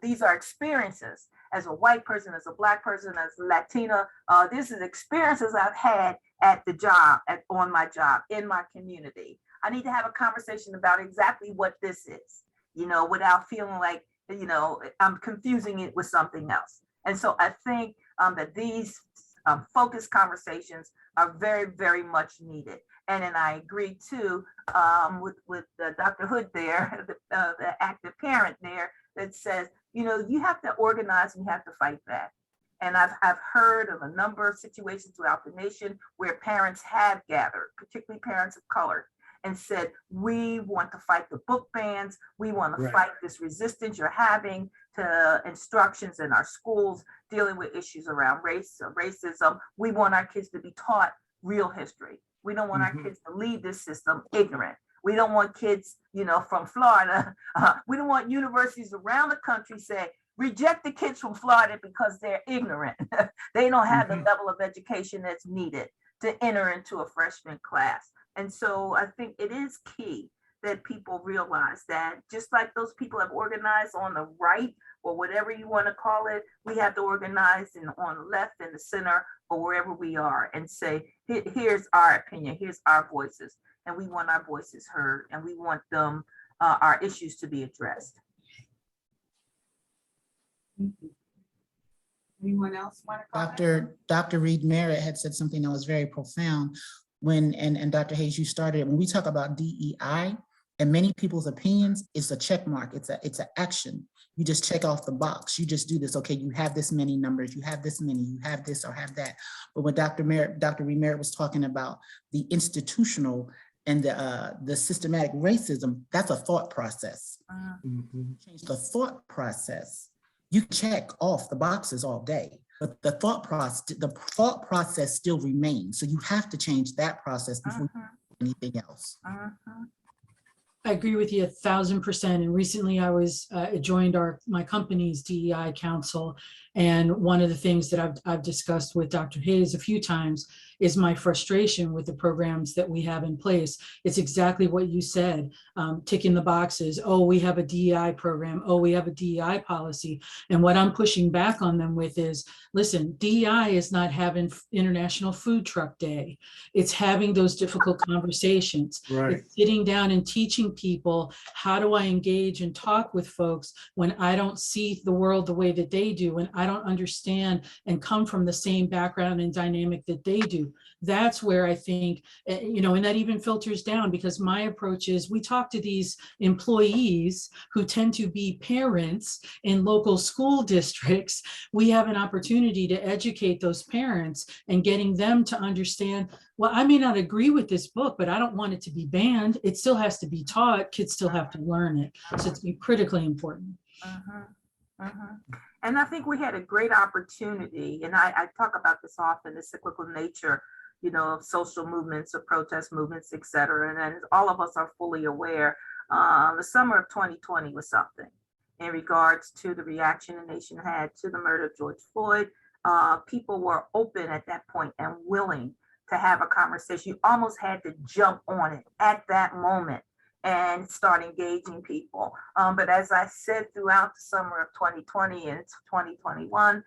S6: These are experiences as a white person, as a Black person, as a Latina. This is experiences I've had at the job, on my job, in my community. I need to have a conversation about exactly what this is, without feeling like, I'm confusing it with something else. And so I think that these focused conversations are very, very much needed. And then I agree too with Dr. Hood there, the active parent there, that says, you have to organize and you have to fight back. And I've heard of a number of situations throughout the nation where parents have gathered, particularly parents of color, and said, we want to fight the book bans. We want to fight this resistance you're having to instructions in our schools dealing with issues around race, racism. We want our kids to be taught real history. We don't want our kids to leave this system ignorant. We don't want kids, from Florida. We don't want universities around the country say, reject the kids from Florida because they're ignorant. They don't have the level of education that's needed to enter into a freshman class. And so I think it is key that people realize that, just like those people have organized on the right, or whatever you want to call it, we have to organize on the left and the center, or wherever we are, and say, here's our opinion, here's our voices, and we want our voices heard, and we want them, our issues to be addressed.
S2: Anyone else want to comment?
S3: Dr. Reed Merritt had said something that was very profound and Dr. Hayes, you started, when we talk about DEI And many people's opinions, it's a check mark. It's an action. You just check off the box. You just do this. Okay, you have this many numbers. You have this many. You have this or have that. But when Dr. Remer was talking about the institutional and the systematic racism, that's a thought process. Change the thought process. You check off the boxes all day, but the thought process still remains. So you have to change that process before you do anything else.
S4: I agree with you 1,000%. And recently I was joined my company's DEI council. And one of the things that I've discussed with Dr. Hayes a few times is my frustration with the programs that we have in place. It's exactly what you said, ticking the boxes. Oh, we have a DEI program. Oh, we have a DEI policy. And what I'm pushing back on them with is, listen, DEI is not having International Food Truck Day. It's having those difficult conversations.
S5: Right.
S4: It's sitting down and teaching people, how do I engage and talk with folks when I don't see the world the way that they do, when I don't understand and come from the same background and dynamic that they do. That's where I think, and that even filters down, because my approach is, we talk to these employees who tend to be parents in local school districts. We have an opportunity to educate those parents and getting them to understand, well, I may not agree with this book, but I don't want it to be banned. It still has to be taught. Kids still have to learn it. So it's critically important.
S6: And I think we had a great opportunity, and I talk about this often, the cyclical nature, of social movements or protest movements, et cetera. And then all of us are fully aware, the summer of 2020 was something in regards to the reaction the nation had to the murder of George Floyd. People were open at that point and willing to have a conversation. You almost had to jump on it at that moment and start engaging people. But as I said throughout the summer of 2020 and 2021,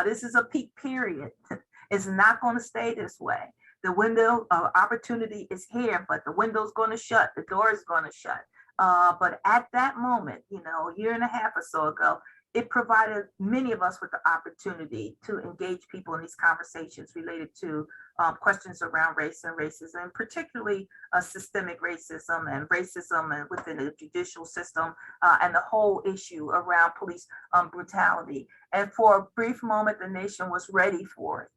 S6: this is a peak period. It's not going to stay this way. The window of opportunity is here, but the window's going to shut, the door is going to shut. But at that moment, a year and a half or so ago, it provided many of us with the opportunity to engage people in these conversations related to questions around race and racism, particularly systemic racism and racism within the judicial system, and the whole issue around police brutality. And for a brief moment, the nation was ready for it.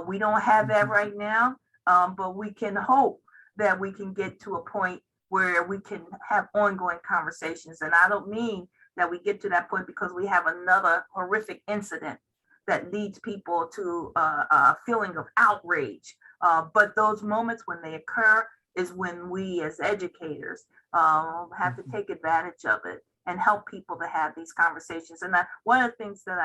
S6: We don't have that right now, but we can hope that we can get to a point where we can have ongoing conversations. And I don't mean that we get to that point because we have another horrific incident that leads people to a feeling of outrage. But those moments when they occur is when we as educators have to take advantage of it and help people to have these conversations. And one of the things that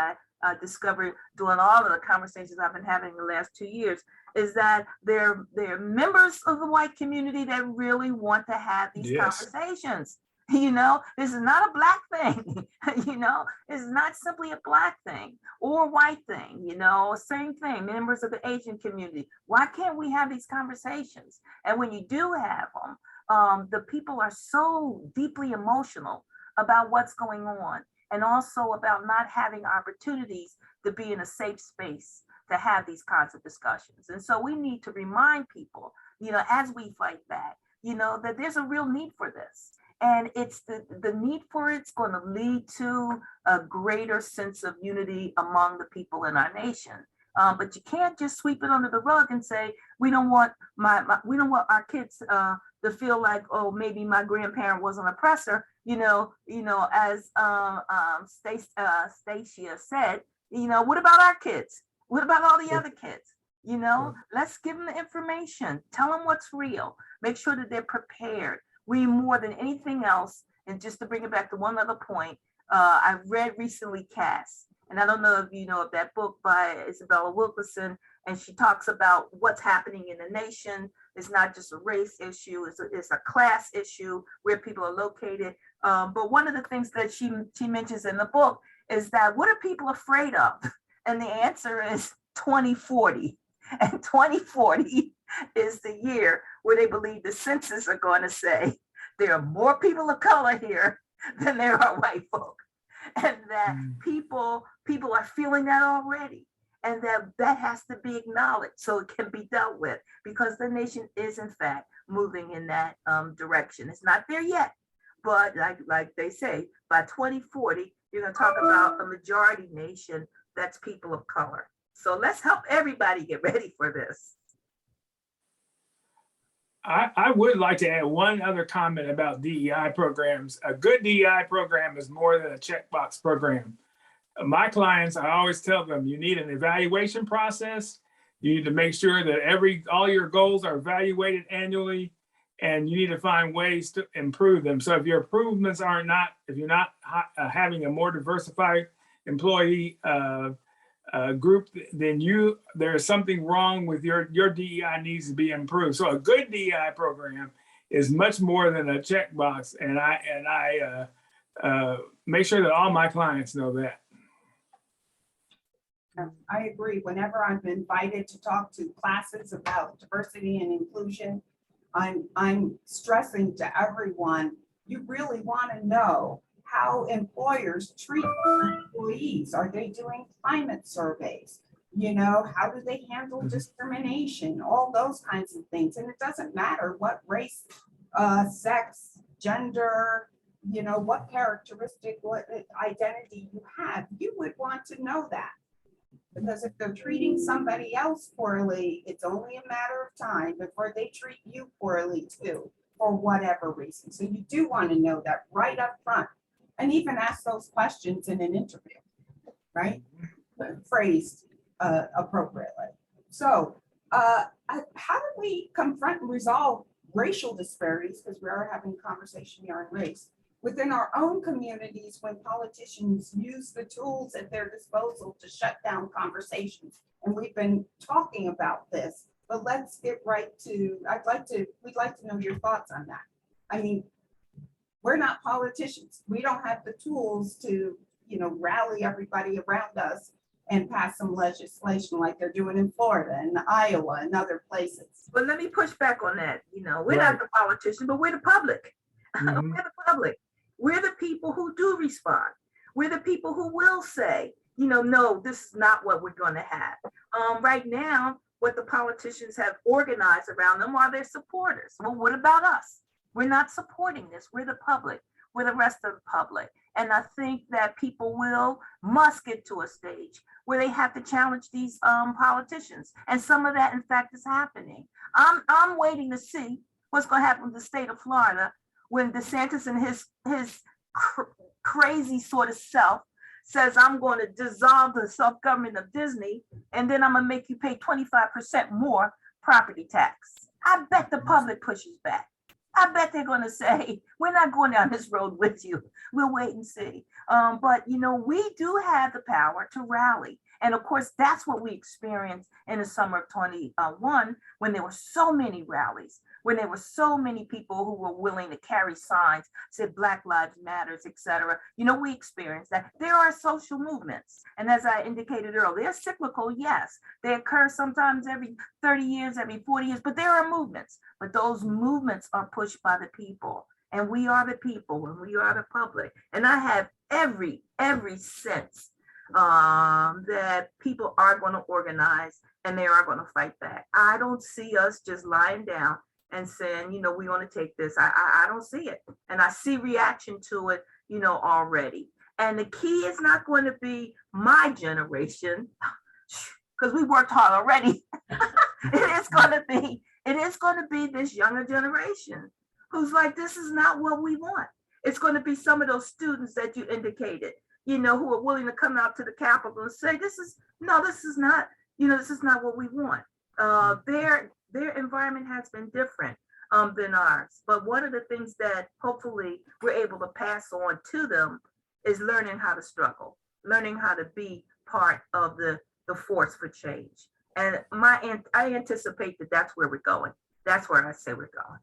S6: I discovered doing all of the conversations I've been having in the last 2 years is that there are members of the white community that really want to have these conversations. This is not a black thing, it's not simply a black thing or white thing, same thing, members of the Asian community. Why can't we have these conversations? And when you do have them, the people are so deeply emotional about what's going on, and also about not having opportunities to be in a safe space to have these kinds of discussions. And so we need to remind people, as we fight back, that there's a real need for this. And it's the need for it's going to lead to a greater sense of unity among the people in our nation. But you can't just sweep it under the rug and say, we don't want we don't want our kids to feel like, oh, maybe my grandparent was an oppressor. As Stacia said, what about our kids? What about all the other kids? Let's give them the information. Tell them what's real. Make sure that they're prepared. We more than anything else, and just to bring it back to one other point, I read recently Cass, and I don't know if you know of that book by Isabella Wilkerson, and she talks about what's happening in the nation. It's not just a race issue, it's a class issue where people are located. But one of the things that she mentions in the book is that what are people afraid of? And the answer is 2040. And 2040 is the year where they believe the census are going to say there are more people of color here than there are white folk, and that people are feeling that already, and that has to be acknowledged so it can be dealt with, because the nation is in fact moving in that direction. It's not there yet, But like they say, by 2040, you're going to talk about a majority nation that's people of color. So let's help everybody get ready for this.
S5: I would like to add one other comment about DEI programs. A good DEI program is more than a checkbox program. My clients, I always tell them, you need an evaluation process. You need to make sure that all your goals are evaluated annually, and you need to find ways to improve them. So if your improvements if you're not having a more diversified employee group, then there is something wrong with your DEI needs to be improved. So a good DEI program is much more than a checkbox, and I make sure that all my clients know that.
S2: I agree. Whenever I'm invited to talk to classes about diversity and inclusion, I'm stressing to everyone, you really want to know how employers treat their employees. Are they doing climate surveys? You know, how do they handle discrimination? All those kinds of things. And it doesn't matter what race, sex, gender, you know, what characteristic, what identity you have, you would want to know that. Because if they're treating somebody else poorly, it's only a matter of time before they treat you poorly too, for whatever reason. So you do want to know that right up front, and even ask those questions in an interview, right? Phrased appropriately. So how do we confront and resolve racial disparities, because we are having a conversation here on race, within our own communities when politicians use the tools at their disposal to shut down conversations? And we've been talking about this, but let's get right to, we'd like to know your thoughts on that. I mean, we're not politicians. We don't have the tools to, you know, rally everybody around us and pass some legislation like they're doing in Florida and Iowa and other places.
S6: But let me push back on that. You know, we're not the politicians, but we're the public. We're the public. We're the people who do respond. We're the people who will say, you know, no, this is not what we're going to have. Right now, what the politicians have organized around them are their supporters. Well, what about us? We're not supporting this. We're the public. We're the rest of the public. And I think that people must get to a stage where they have to challenge these politicians. And some of that, in fact, is happening. I'm waiting to see what's going to happen with the state of Florida when DeSantis and his crazy sort of self says, I'm going to dissolve the self-government of Disney, and then I'm going to make you pay 25% more property tax. I bet the public pushes back. I bet they're going to say, we're not going down this road with you. We'll wait and see. But, you know, we do have the power to rally. And of course, that's what we experienced in the summer of 21, when there were so many rallies, when there were so many people who were willing to carry signs, said Black Lives Matters, etc. You know, we experienced that. There are social movements. And as I indicated earlier, they're cyclical, yes. They occur sometimes every 30 years, every 40 years, but there are movements. But those movements are pushed by the people. And we are the people, and we are the public. And I have every sense that people are going to organize and they are going to fight back. I don't see us just lying down and saying, you know, we want to take this. I don't see it. And I see reaction to it, you know, already. And the key is not going to be my generation, because we worked hard already. It is going to be this younger generation who's like, this is not what we want. It's going to be some of those students that you indicated, you know, who are willing to come out to the Capitol and say, this is not what we want. Their environment has been different than ours. But one of the things that hopefully we're able to pass on to them is learning how to struggle, learning how to be part of the force for change. And I anticipate that that's where we're going. That's where I say we're going.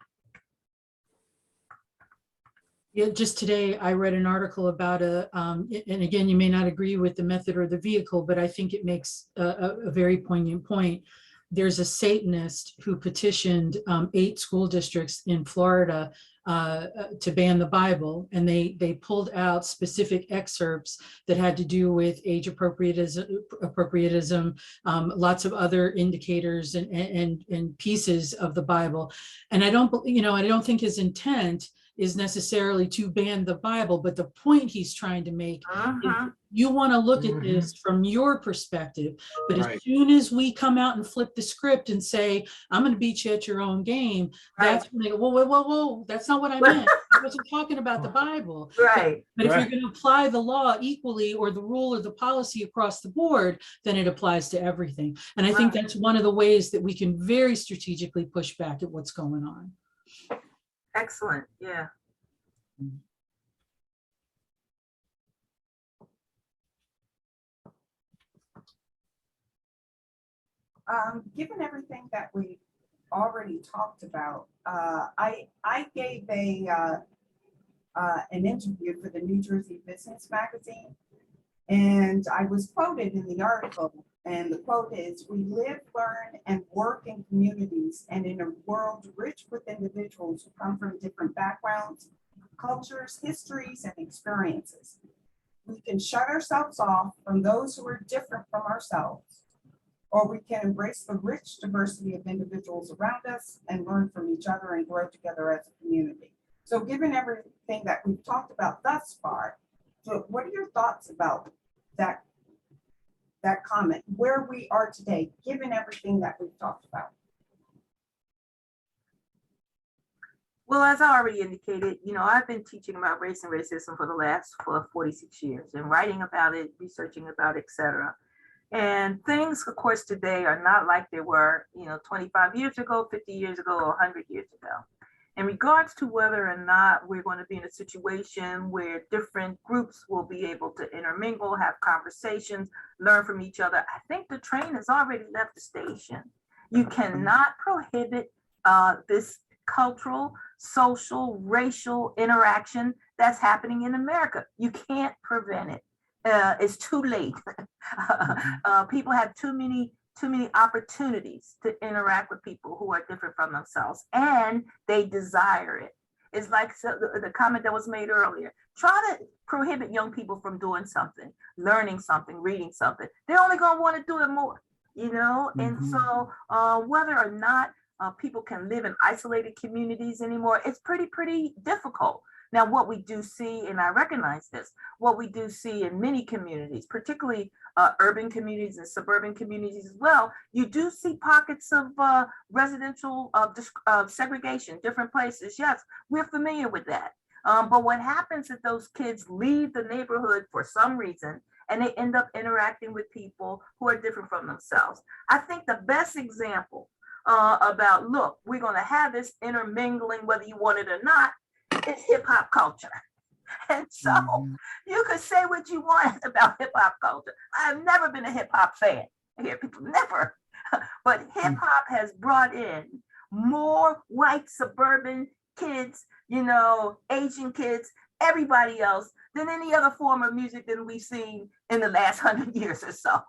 S4: Yeah, just today I read an article about and again, you may not agree with the method or the vehicle, but I think it makes a very poignant point. There's a Satanist who petitioned 8 school districts in Florida to ban the Bible, and they pulled out specific excerpts that had to do with age appropriatism, lots of other indicators and pieces of the Bible. And I don't think his intent is necessarily to ban the Bible, but the point he's trying to make is
S6: Mhm.
S4: you want to look at this from your perspective. But
S7: Right.
S4: as soon as we come out and flip the script and say, I'm going to beat you at your own game, that's when they go, whoa, whoa, whoa, whoa, that's not what I meant. I wasn't talking about the Bible.
S6: Right.
S4: But if you're
S5: Right.
S4: going to apply the law equally or the rule or the policy across the board, then it applies to everything. And I think
S6: Right.
S4: that's one of the ways that we can very strategically push back at what's going on.
S6: Excellent. Yeah.
S2: Given everything that we already talked about, I gave an interview for the New Jersey Business Magazine, and I was quoted in the article, and the quote is, "We live, learn, and work in communities and in a world rich with individuals who come from different backgrounds, cultures, histories, and experiences. We can shut ourselves off from those who are different from ourselves, or we can embrace the rich diversity of individuals around us and learn from each other and grow together as a community." So given everything that we've talked about thus far, so what are your thoughts about that comment, where we are today, given everything that we've talked about?
S6: Well, as I already indicated, I've been teaching about race and racism for the last 46 years and writing about it, researching about it, et cetera. And things, of course, today are not like they were, 25 years ago, 50 years ago, or 100 years ago. In regards to whether or not we're going to be in a situation where different groups will be able to intermingle, have conversations, learn from each other, I think the train has already left the station. You cannot prohibit this cultural, social, racial interaction that's happening in America. You can't prevent it. It's too late. People have too many opportunities to interact with people who are different from themselves, and they desire it. It's like the comment that was made earlier. Try to prohibit young people from doing something, learning something, reading something. They're only going to want to do it more, And so whether or not people can live in isolated communities anymore, it's pretty difficult. Now, what we do see, and I recognize this, what we do see in many communities, particularly urban communities and suburban communities as well, you do see pockets of residential segregation, different places. Yes, we're familiar with that. But what happens if those kids leave the neighborhood for some reason and they end up interacting with people who are different from themselves? I think the best example about, look, we're going to have this intermingling, whether you want it or not, is hip hop culture. And so you could say what you want about hip hop culture. I've never been a hip hop fan. I hear people never. But hip hop has brought in more white suburban kids, Asian kids, everybody else, than any other form of music that we've seen in the last 100 years or so.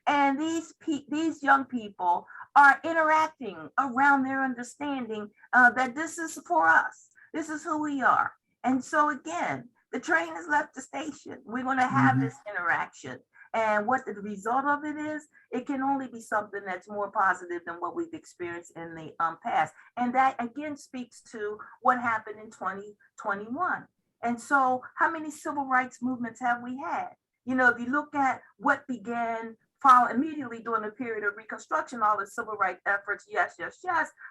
S6: And these young people are interacting around their understanding that this is for us. This is who we are. And so again, the train has left the station. We're going to have this interaction. And what the result of it is, it can only be something that's more positive than what we've experienced in the past. And that again speaks to what happened in 2021. And so how many civil rights movements have we had? If you look at what began immediately during the period of Reconstruction, all the civil rights efforts, yes,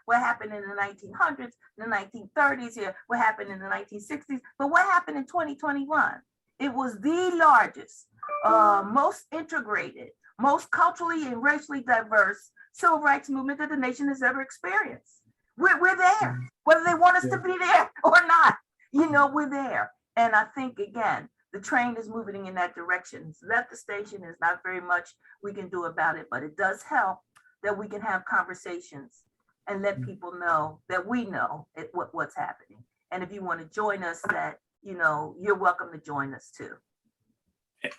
S6: what happened in the 1900s, the 1930s, what happened in the 1960s, but what happened in 2021? It was the largest, most integrated, most culturally and racially diverse civil rights movement that the nation has ever experienced. We're there, whether they want us to be there or not, we're there. And I think, again, the train is moving in that direction. It's left the station. There's not very much we can do about it, but it does help that we can have conversations and let people know that we know what's happening. And if you want to join us, that, you're welcome to join us too.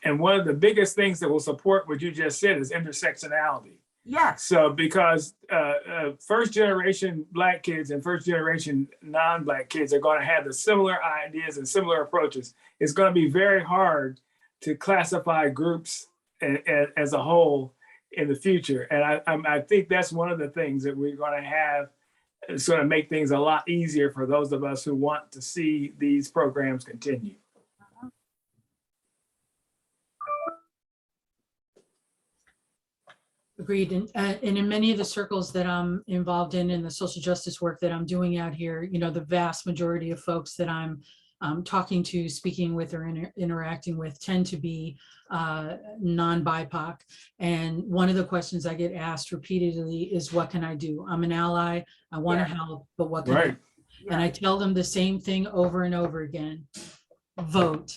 S5: And one of the biggest things that will support what you just said is intersectionality.
S6: Yes.
S5: So because first generation Black kids and first generation non-Black kids are going to have the similar ideas and similar approaches, it's going to be very hard to classify groups as a whole in the future. And I think that's one of the things that we're going to have it's going to make things a lot easier for those of us who want to see these programs continue.
S4: Agreed. And in many of the circles that I'm involved in the social justice work that I'm doing out here, the vast majority of folks that I'm talking to, speaking with, or interacting with tend to be non-BIPOC. And one of the questions I get asked repeatedly is, what can I do? I'm an ally, I want to help, but what can I do? And I tell them the same thing over and over again: vote.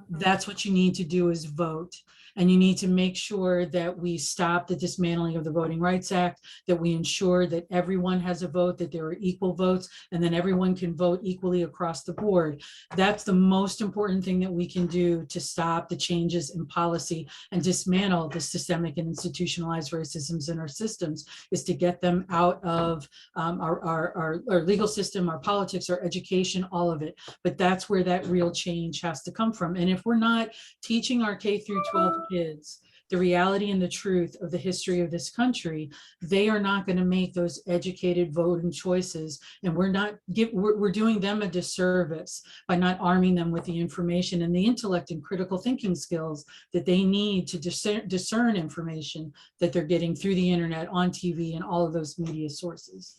S4: That's what you need to do, is vote. And you need to make sure that we stop the dismantling of the Voting Rights Act, that we ensure that everyone has a vote, that there are equal votes, and then everyone can vote equally across the board. That's the most important thing that we can do to stop the changes in policy and dismantle the systemic and institutionalized racisms in our systems, is to get them out of our legal system, our politics, our education, all of it. But that's where that real change has to come from. And if we're not teaching our K through 12 kids the reality and the truth of the history of this country, they are not going to make those educated voting choices. And we're doing them a disservice by not arming them with the information and the intellect and critical thinking skills that they need to discern information that they're getting through the internet, on TV, and all of those media sources.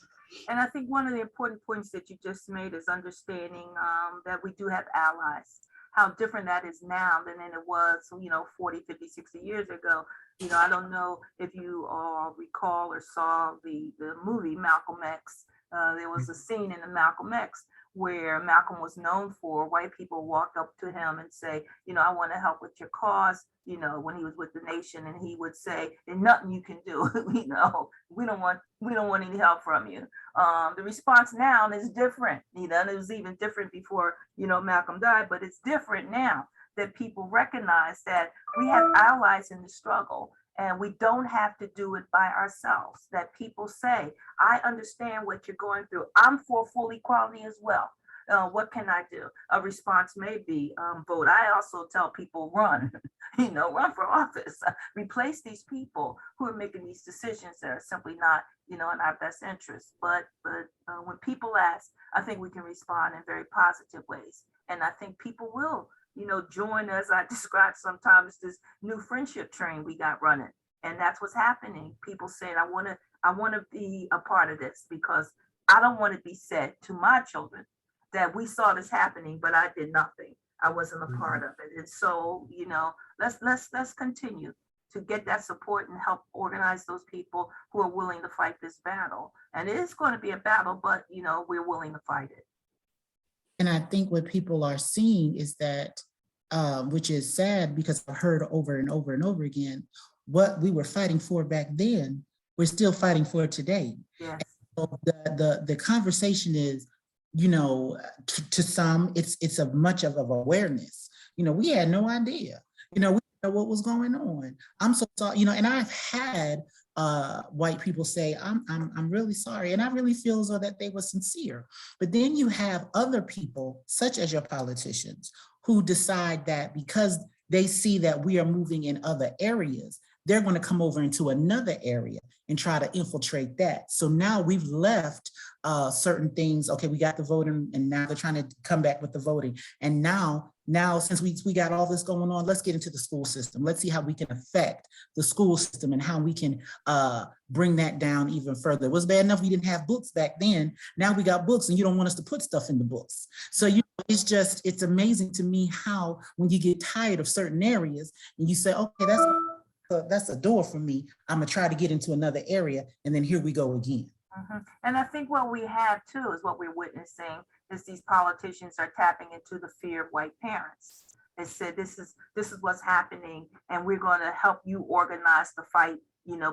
S6: And I think one of the important points that you just made is understanding that we do have allies. How different that is now than it was, 40, 50, 60 years ago. I don't know if you all recall or saw the movie Malcolm X. There was a scene in the Malcolm X where Malcolm was known for white people walked up to him and say, I want to help with your cause, when he was with the nation, and he would say, there's nothing you can do. we don't want any help from you. The response now is different. It was even different before, Malcolm died, but it's different now that people recognize that we have allies in the struggle. And we don't have to do it by ourselves. That people say, I understand what you're going through. I'm for full equality as well. What can I do? A response may be vote. I also tell people run, run for office. Replace these people who are making these decisions that are simply not, in our best interest. But when people ask, I think we can respond in very positive ways. And I think people will join, as I described sometimes, this new friendship train we got running. And that's what's happening. People saying, I want to be a part of this, because I don't want to be said to my children that we saw this happening, but I did nothing. I wasn't a part of it. And so, let's continue to get that support and help organize those people who are willing to fight this battle. And it is going to be a battle, but we're willing to fight it.
S3: And I think what people are seeing is that, which is sad, because I've heard over and over and over again, what we were fighting for back then, we're still fighting for today.
S6: Yes.
S3: So the conversation is, to some, it's a much of awareness. We had no idea. We didn't know what was going on. I'm so sorry. And I've had white people say, I'm really sorry. And I really feel as though that they were sincere. But then you have other people, such as your politicians, who decide that because they see that we are moving in other areas, they're going to come over into another area and try to infiltrate that. So now we've left certain things. Okay, we got the voting, and now they're trying to come back with the voting. And now since we got all this going on, let's get into the school system. Let's see how we can affect the school system and how we can bring that down even further. It was bad enough we didn't have books back then. Now we got books, and you don't want us to put stuff in the books. So it's amazing to me how, when you get tired of certain areas and you say, okay, that's a door for me, I'm gonna try to get into another area, and then here we go again.
S6: Mm-hmm. And I think what we have too is what we're witnessing is these politicians are tapping into the fear of white parents. They said, this is what's happening, and we're going to help you organize the fight,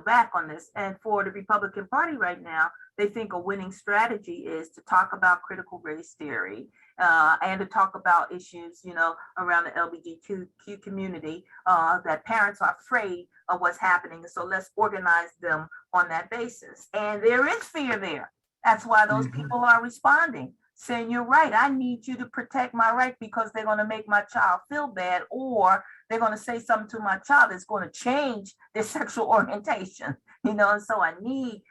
S6: back on this. And for the Republican Party right now, they think a winning strategy is to talk about critical race theory and to talk about issues, around the LGBTQ community, that parents are afraid of what's happening. So let's organize them on that basis. And there is fear there. That's why those people are responding, saying, you're right, I need you to protect my right, because they're going to make my child feel bad, or they're going to say something to my child that's going to change their sexual orientation, and so I need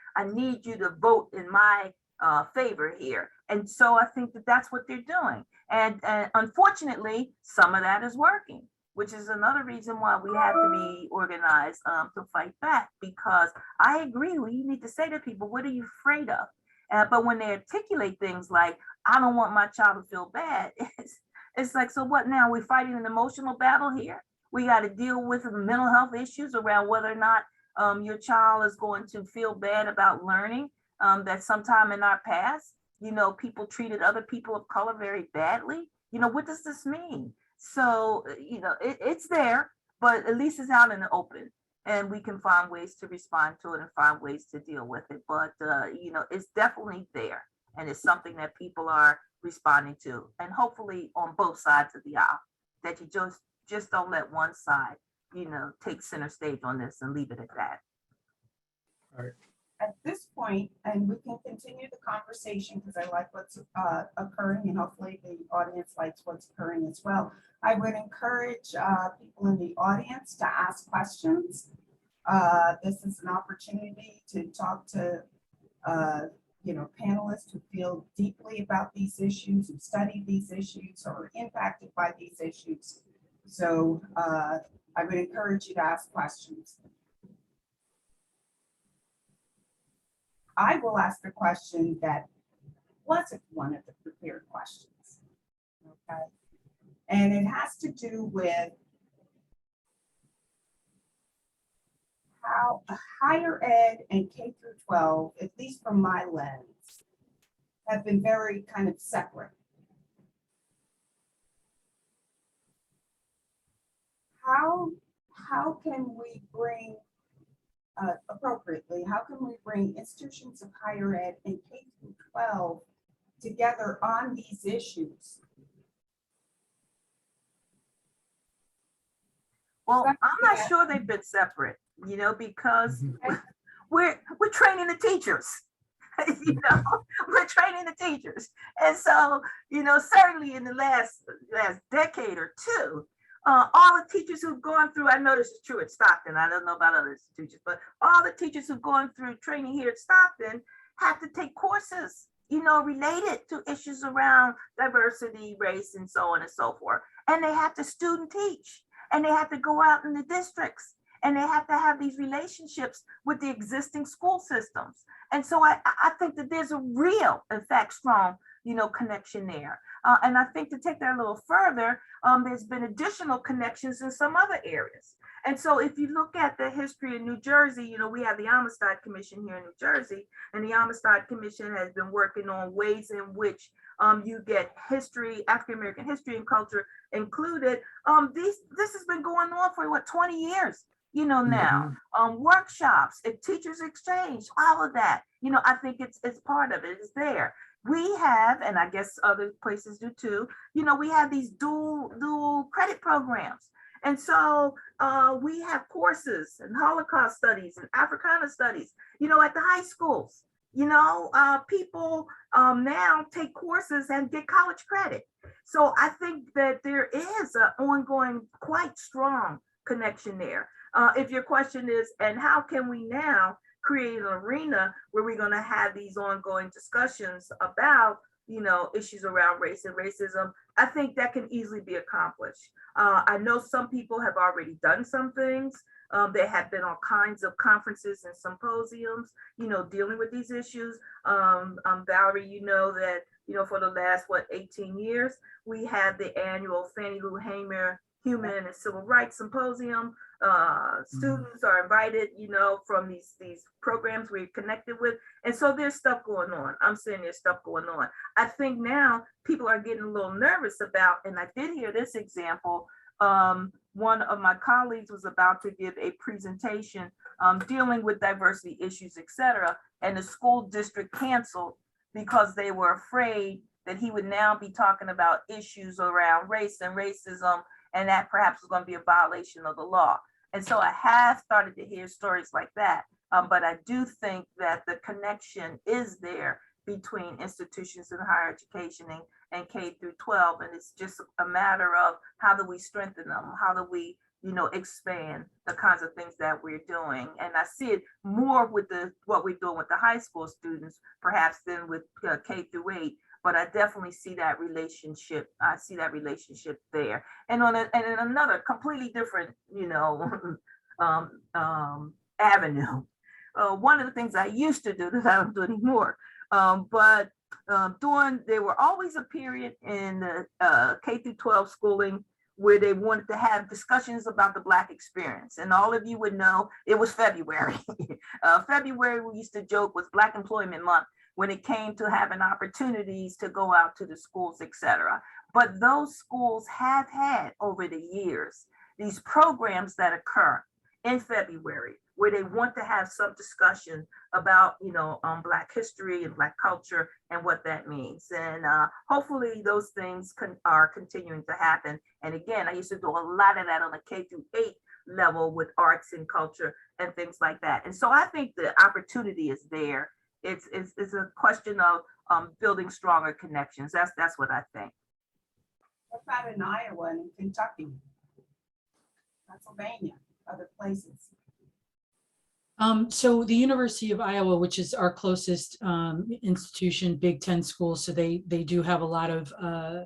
S6: you to vote in my favor here. And so I think that that's what they're doing. And unfortunately, some of that is working, which is another reason why we have to be organized to fight back. Because I agree, we need to say to people, what are you afraid of? But when they articulate things like, I don't want my child to feel bad, it's like, so what now? We're fighting an emotional battle here. We got to deal with mental health issues around whether or not your child is going to feel bad about learning. That sometime in our past, people treated other people of color very badly. What does this mean? So, it's there, but at least it's out in the open, and we can find ways to respond to it and find ways to deal with it. But, it's definitely there, and it's something that people are responding to, and hopefully on both sides of the aisle, that you just don't let one side, take center stage on this and leave it at that.
S5: All right.
S2: At this point, and we can continue the conversation because I like what's occurring, and hopefully the audience likes what's occurring as well. I would encourage people in the audience to ask questions. This is an opportunity to talk to panelists who feel deeply about these issues, who study these issues, or are impacted by these issues. So I would encourage you to ask questions. I will ask a question that wasn't one of the prepared questions, okay? And it has to do with how higher ed and K through 12, at least from my lens, have been very kind of separate. How can we bring appropriately, how can we bring institutions of higher ed and K through 12 together on these issues?
S6: Well, I'm not sure they've been separate, because we're training the teachers. We're training the teachers. And so, certainly in the last decade or two, all the teachers who've gone through, I know this is true at Stockton, I don't know about other institutions, but all the teachers who've gone through training here at Stockton have to take courses, related to issues around diversity, race, and so on and so forth. And they have to student teach, and they have to go out in the districts, and they have to have these relationships with the existing school systems. And so I think that there's a real, in fact, strong, connection there. And I think to take that a little further, there's been additional connections in some other areas. And so if you look at the history of New Jersey, we have the Amistad Commission here in New Jersey, and the Amistad Commission has been working on ways in which you get history, African-American history and culture included. This has been going on for 20 years, now. Workshops, teachers exchange, all of that, I think it's part of it, it's there. We have, and I guess other places do too, we have these dual credit programs. And so we have courses in Holocaust studies and Africana studies, at the high schools. People now take courses and get college credit. So I think that there is an ongoing, quite strong connection there. If your question is, and how can we now create an arena where we're going to have these ongoing discussions about, issues around race and racism, I think that can easily be accomplished. I know some people have already done some things. There have been all kinds of conferences and symposiums, dealing with these issues. Valerie, that, for the last, 18 years, we have the annual Fannie Lou Hamer Human and Civil Rights Symposium. Students are invited, from these programs we're connected with. And so there's stuff going on. I'm saying there's stuff going on. I think now people are getting a little nervous about, and I did hear this example, one of my colleagues was about to give a presentation dealing with diversity issues, et cetera, and the school district canceled because they were afraid that he would now be talking about issues around race and racism, and that perhaps was going to be a violation of the law. And so I have started to hear stories like that, but I do think that the connection is there between institutions in higher education and K through 12, and it's just a matter of how do we strengthen them? How do we expand the kinds of things that we're doing. And I see it more with what we're doing with the high school students, perhaps than with K-8. But I definitely see that relationship. I see that relationship there. And and in another completely different, avenue. One of the things I used to do that I don't do anymore, but there were always a period in the K-12 schooling where they wanted to have discussions about the Black experience. And all of you would know it was February. February, we used to joke, was Black Employment Month when it came to having opportunities to go out to the schools, et cetera. But those schools have had over the years these programs that occur in February where they want to have some discussion about, Black history and Black culture and what that means. And hopefully those things are continuing to happen. And again, I used to do a lot of that on the K-8 level with arts and culture and things like that. And so I think the opportunity is there. It's a question of building stronger connections. That's what I think.
S2: What about in Iowa and Kentucky, Pennsylvania, other places?
S4: So the University of Iowa, which is our closest institution, Big Ten school, so they do have a lot of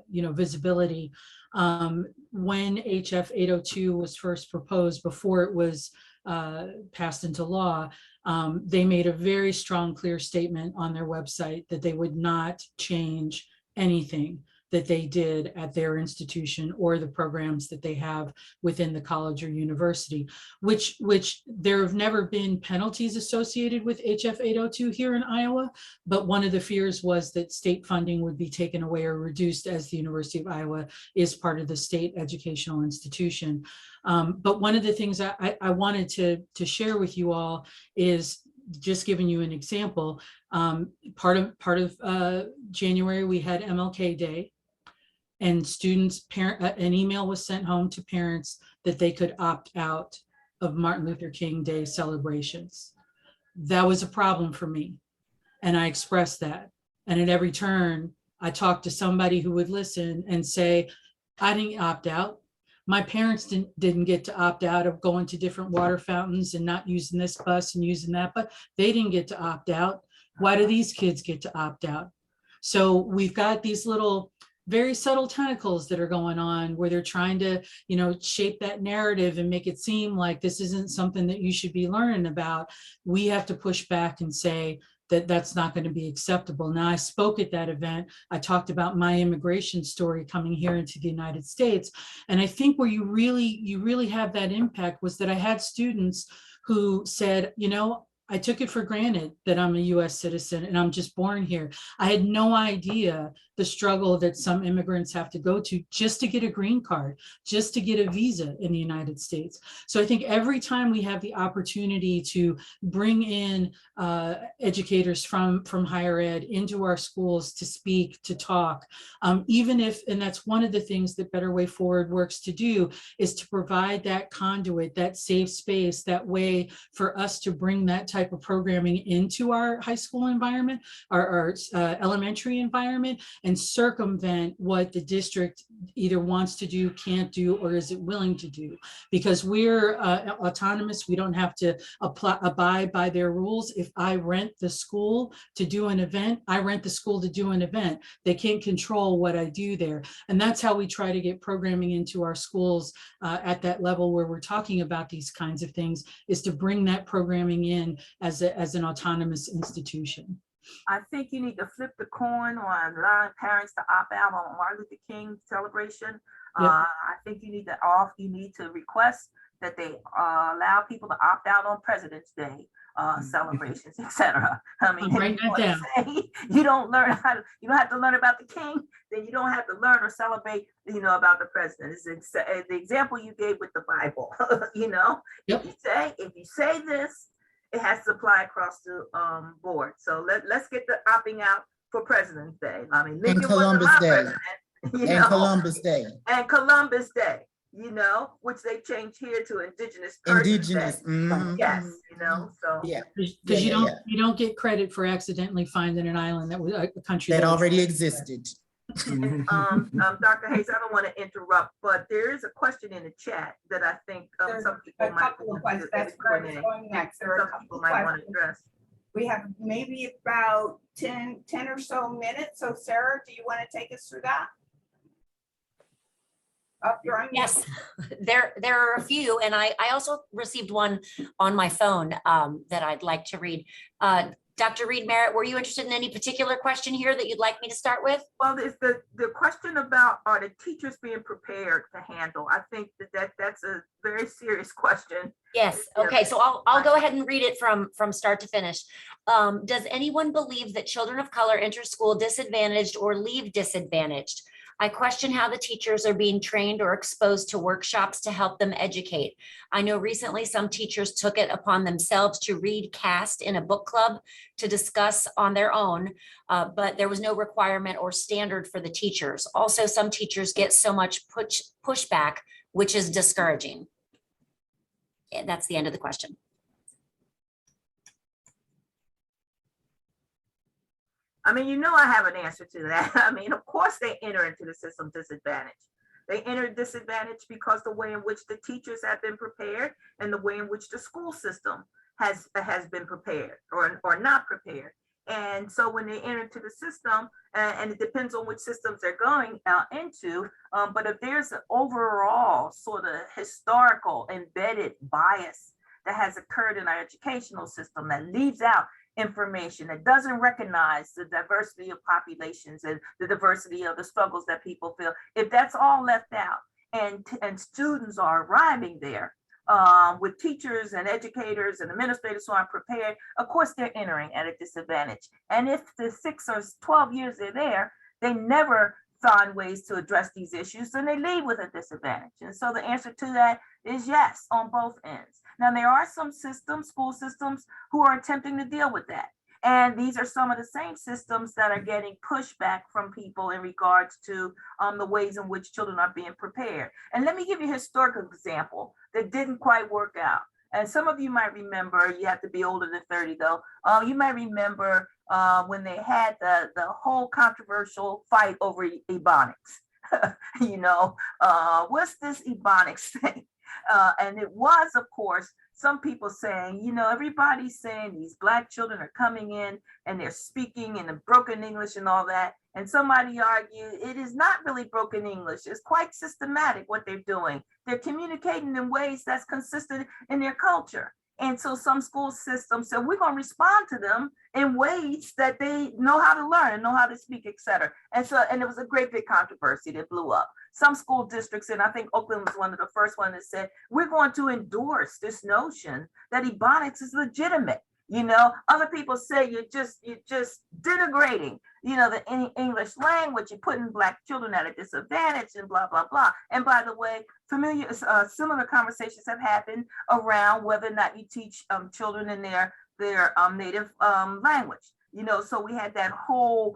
S4: visibility. When HF 802 was first proposed, before it was passed into law, they made a very strong, clear statement on their website that they would not change anything that they did at their institution or the programs that they have within the college or university, which there have never been penalties associated with HF 802 here in Iowa. But one of the fears was that state funding would be taken away or reduced, as the University of Iowa is part of the state educational institution. But one of the things I wanted to share with you all is just giving you an example. Part of January, we had MLK Day. And an email was sent home to parents that they could opt out of Martin Luther King Day celebrations. That was a problem for me. And I expressed that. And at every turn, I talked to somebody who would listen and say, I didn't opt out. My parents didn't get to opt out of going to different water fountains and not using this bus and using that, but they didn't get to opt out. Why do these kids get to opt out? So we've got these little very subtle tentacles that are going on where they're trying to, shape that narrative and make it seem like this isn't something that you should be learning about. We have to push back and say that that's not going to be acceptable. Now, I spoke at that event. I talked about my immigration story coming here into the United States. And I think where you really have that impact was that I had students who said, I took it for granted that I'm a US citizen and I'm just born here. I had no idea the struggle that some immigrants have to go to just to get a green card, just to get a visa in the United States. So I think every time we have the opportunity to bring in educators from higher ed into our schools to speak, to talk, even if, and that's one of the things that Better Way Forward works to do, is to provide that conduit, that safe space, that way for us to bring that type of programming into our high school environment, our elementary environment, and circumvent what the district either wants to do, can't do, or is it willing to do. Because we're autonomous, we don't have to abide by their rules. If I rent the school to do an event, I rent the school to do an event. They can't control what I do there. And that's how we try to get programming into our schools at that level where we're talking about these kinds of things, is to bring that programming in as an autonomous institution.
S6: I think you need to flip the coin on allowing parents to opt out on Martin Luther King celebration.
S4: Yep.
S6: I think you need to request that they allow people to opt out on President's Day celebrations, etc. I mean, you don't have to learn about the King, then you don't have to learn or celebrate, about the president. It's the example you gave with the Bible. Yep. If you say this, it has to apply across the board. So let's get the opting out for President's Day. I mean,
S3: and Columbus Day. And Columbus Day.
S6: And Columbus Day, which they changed here to Indigenous Persons Day.
S3: Mm-hmm.
S6: Yes, so.
S3: Yeah.
S4: Because you don't get credit for accidentally finding an island that was a country
S3: that already existed.
S6: Dr. Hayes, I don't want to interrupt, but there is a question in the chat that I think
S2: There's
S6: some people
S2: a
S6: might.
S2: couple of questions. That's where I was going next. There are a
S6: Some
S2: couple
S6: people
S2: of
S6: might want to
S2: questions.
S6: address.
S2: We have maybe about 10 or so minutes. So Sarah, do you want to take us through that? Up, you're on mute.
S1: Yes, there are a few, and I also received one on my phone that I'd like to read. Dr. Reed Merritt, were you interested in any particular question here that you'd like me to start with?
S6: Well, there's the question about, are the teachers being prepared to handle? I think that's a very serious question.
S1: Yes. Okay. So I'll go ahead and read it from start to finish. Does anyone believe that children of color enter school disadvantaged or leave disadvantaged? I question how the teachers are being trained or exposed to workshops to help them educate. I know recently some teachers took it upon themselves to read Cast in a book club to discuss on their own, but there was no requirement or standard for the teachers. Also, some teachers get so much pushback, which is discouraging. And that's the end of the question.
S6: I mean, you know, I have an answer to that. I mean, of course they enter into the system disadvantaged. They enter disadvantaged because the way in which the teachers have been prepared and the way in which the school system has been prepared or not prepared. And so when they enter into the system, and it depends on which systems they're going into, but if there's an overall sort of historical embedded bias that has occurred in our educational system that leaves out information, that doesn't recognize the diversity of populations and the diversity of the struggles that people feel, if that's all left out and students are arriving there with teachers and educators and administrators who aren't prepared, of course they're entering at a disadvantage. And if the 6 or 12 years they're there, they never find ways to address these issues, then they leave with a disadvantage. And so the answer to that is yes, on both ends. Now, there are some systems, school systems, who are attempting to deal with that. And these are some of the same systems that are getting pushback from people in regards to the ways in which children are being prepared. And let me give you a historical example that didn't quite work out. And some of you might remember, you have to be older than 30 though, you might remember when they had the whole controversial fight over Ebonics. You know, what's this Ebonics thing? And it was, of course, some people saying, you know, everybody's saying these Black children are coming in and they're speaking in a broken English and all that. And somebody argued it is not really broken English. It's quite systematic what they're doing. They're communicating in ways that's consistent in their culture. And so some school systems said, we're going to respond to them in ways that they know how to learn and know how to speak, et cetera. And it was a great big controversy that blew up. Some school districts, and I think Oakland was one of the first ones that said, we're going to endorse this notion that Ebonics is legitimate. You know, other people say you're just denigrating, you know, the English language, you're putting Black children at a disadvantage and blah, blah, blah. And by the way, similar conversations have happened around whether or not you teach children in their native language. You know, so we had that whole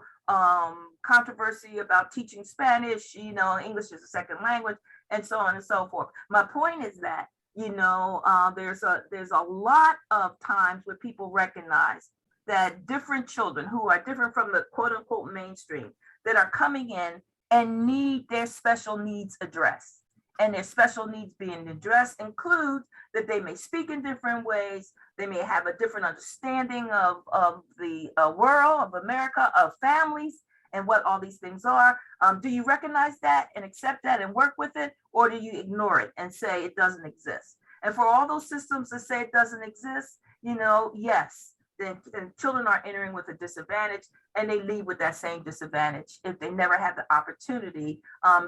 S6: controversy about teaching Spanish, you know, English is a second language, and so on and so forth. My point is that, you know, there's a lot of times where people recognize that different children who are different from the quote unquote mainstream that are coming in and need their special needs addressed. And their special needs being addressed include that they may speak in different ways, they may have a different understanding of the world, of America, of families, and what all these things are. Do you recognize that and accept that and work with it, or do you ignore it and say it doesn't exist? And for all those systems that say it doesn't exist, you know, yes, then children are entering with a disadvantage, and they leave with that same disadvantage if they never have the opportunity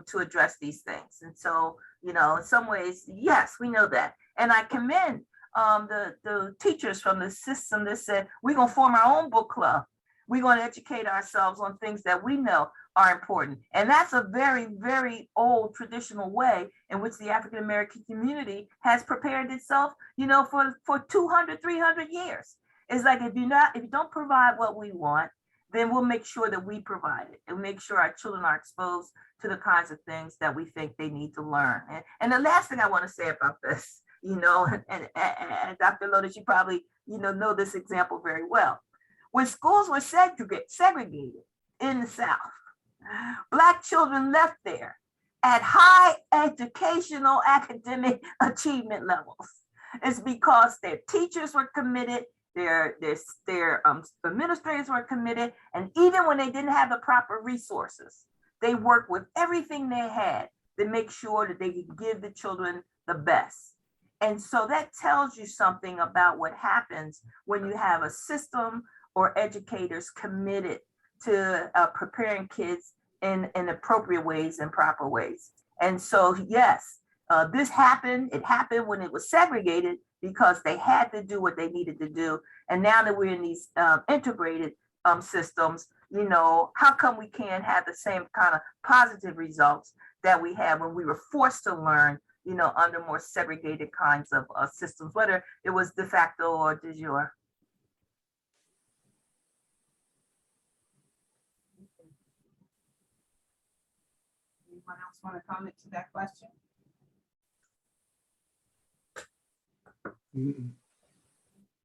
S6: to address these things. And so, you know, in some ways, yes, we know that. And I commend the teachers from the system that said, we're going to form our own book club. We're going to educate ourselves on things that we know are important. And that's a very, very old traditional way in which the African-American community has prepared itself, you know, for 200, 300 years. It's like, if you don't provide what we want, then we'll make sure that we provide it and make sure our children are exposed to the kinds of things that we think they need to learn. And the last thing I want to say about this, you know, and Dr. Lotus, you probably, you know this example very well. When schools were segregated in the South, Black children left there at high educational academic achievement levels. It's because their teachers were committed, their administrators were committed, and even when they didn't have the proper resources, they worked with everything they had to make sure that they could give the children the best. And so that tells you something about what happens when you have a system or educators committed to preparing kids in appropriate ways and proper ways. And so, yes, this happened. It happened when it was segregated because they had to do what they needed to do. And now that we're in these integrated systems, you know, how come we can't have the same kind of positive results that we had when we were forced to learn, you know, under more segregated kinds of systems, whether it was de facto or de jure?
S2: Anyone else want to comment to that question?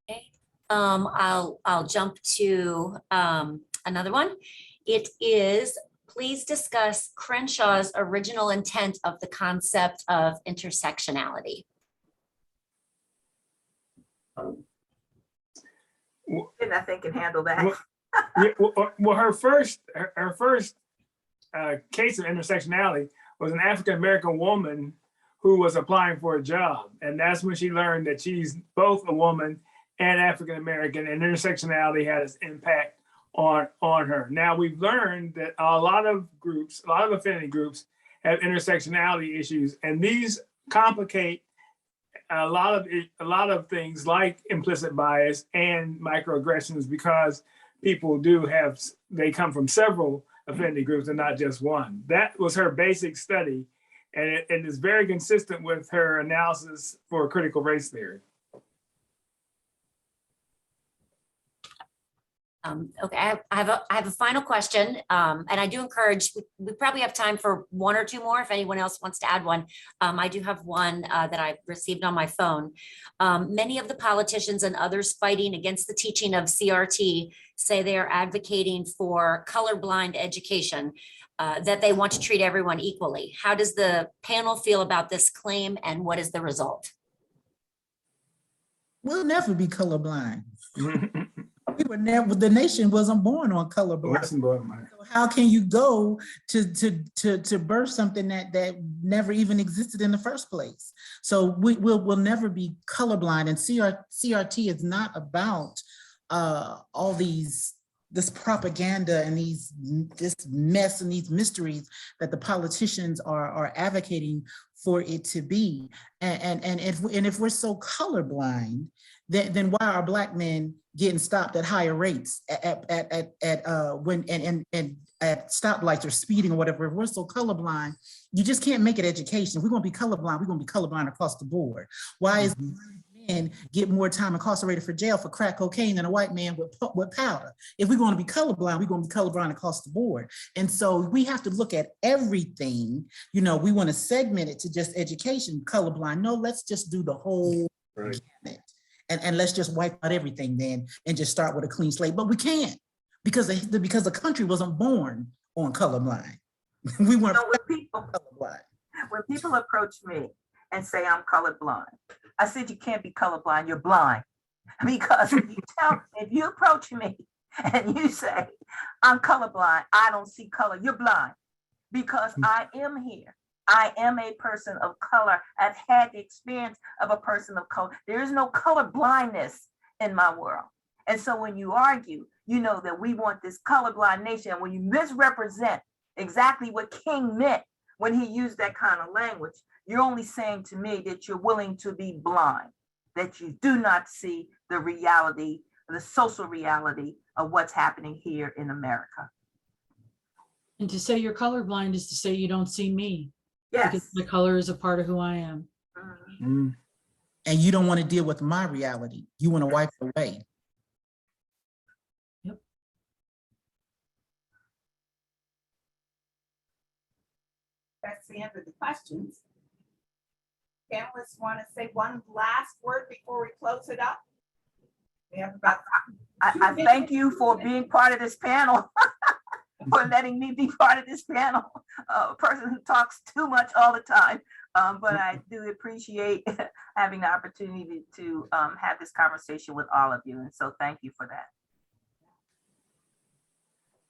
S1: Okay. I'll jump to another one. It is, please discuss Crenshaw's original intent of the concept of intersectionality.
S6: And I think can handle that.
S5: Well, her first case of intersectionality was an African-American woman who was applying for a job. And that's when she learned that she's both a woman and African-American, and intersectionality had its impact on her. Now we've learned that a lot of groups, a lot of affinity groups have intersectionality issues, and these complicate a lot of things like implicit bias and microaggressions, because people they come from several affinity groups and not just one. That was her basic study, and it is very consistent with her analysis for critical race theory.
S1: Okay, I have a final question, and I do encourage, we probably have time for one or two more if anyone else wants to add one. I do have one that I received on my phone. Many of the politicians and others fighting against the teaching of CRT say they are advocating for colorblind education, that they want to treat everyone equally. How does the panel feel about this claim, and what is the result?
S3: We'll never be colorblind. We were never, the nation wasn't born on colorblind. So how can you go to birth something that never even existed in the first place? So we'll never be colorblind, and CRT is not about all this propaganda and this mess and these mysteries that the politicians are advocating for it to be. And if we're so colorblind, then why are Black men getting stopped at higher rates at stoplights or speeding or whatever? If we're so colorblind, you just can't make it education. If we're gonna be colorblind, we're gonna be colorblind across the board. Why is men get more time incarcerated for jail for crack cocaine than a white man with powder? If we're going to be colorblind, we're going to be colorblind across the board. And so we have to look at everything. You know, we want to segment it to just education, colorblind. No, let's just do the whole gamut. And let's just wipe out everything then and just start with a clean slate. But we can't, because the country wasn't born on colorblind. We weren't colorblind.
S6: When people approach me and say I'm colorblind, I said, you can't be colorblind, you're blind. Because if you approach me and you say, I'm colorblind, I don't see color, you're blind. Because I am here. I am a person of color. I've had the experience of a person of color. There is no color blindness in my world. And so when you argue, you know that we want this colorblind nation. When you misrepresent exactly what King meant when he used that kind of language, you're only saying to me that you're willing to be blind, that you do not see the reality, the social reality of what's happening here in America.
S4: And to say you're colorblind is to say you don't see me.
S6: Yes.
S4: Because the color is a part of who I am.
S6: Mm-hmm.
S3: And you don't want to deal with my reality. You want to wipe it away.
S4: Yep.
S2: That's the end of the questions. Panelists want to say one last word before we close it up? We have about
S6: I thank you for being part of this panel. for letting me be part of this panel. A person who talks too much all the time. But I do appreciate having the opportunity to have this conversation with all of you. And so thank you for that.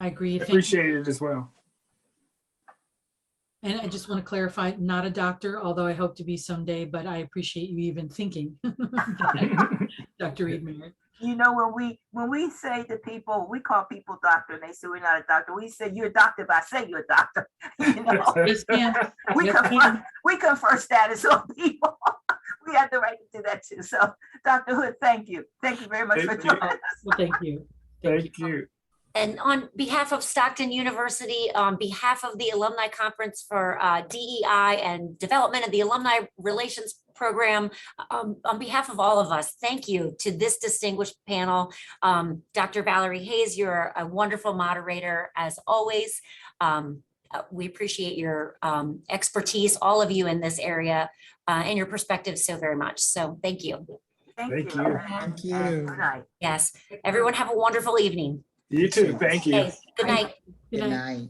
S4: I agree. Thank you.
S5: Appreciate it as well.
S4: And I just want to clarify, not a doctor, although I hope to be someday, but I appreciate you even thinking. Dr. Reed-Merritt.
S6: You know, when we say to people, we call people doctor, and they say we're not a doctor. We say you're a doctor, but I say you're a doctor. You know,
S4: Yes, ma'am.
S6: we confer status on people. We have the right to do that too. So, Dr. Hood, thank you. Thank you very much for
S5: Thank you.
S6: joining us.
S4: Well, thank you.
S5: Thank you.
S1: And on behalf of Stockton University, on behalf of the Alumni Conference for DEI and Development of the Alumni Relations Program, on behalf of all of us, thank you to this distinguished panel. Dr. Valerie Hayes, you're a wonderful moderator as always. We appreciate your expertise, all of you in this area, and your perspective so very much. So thank you.
S6: Thank
S5: Thank
S6: you.
S5: you.
S3: Thank you.
S6: And good night.
S1: Yes, everyone have a wonderful evening.
S5: You too. Thank you.
S1: Okay, good night.
S4: Good
S3: Good
S4: night.
S3: night.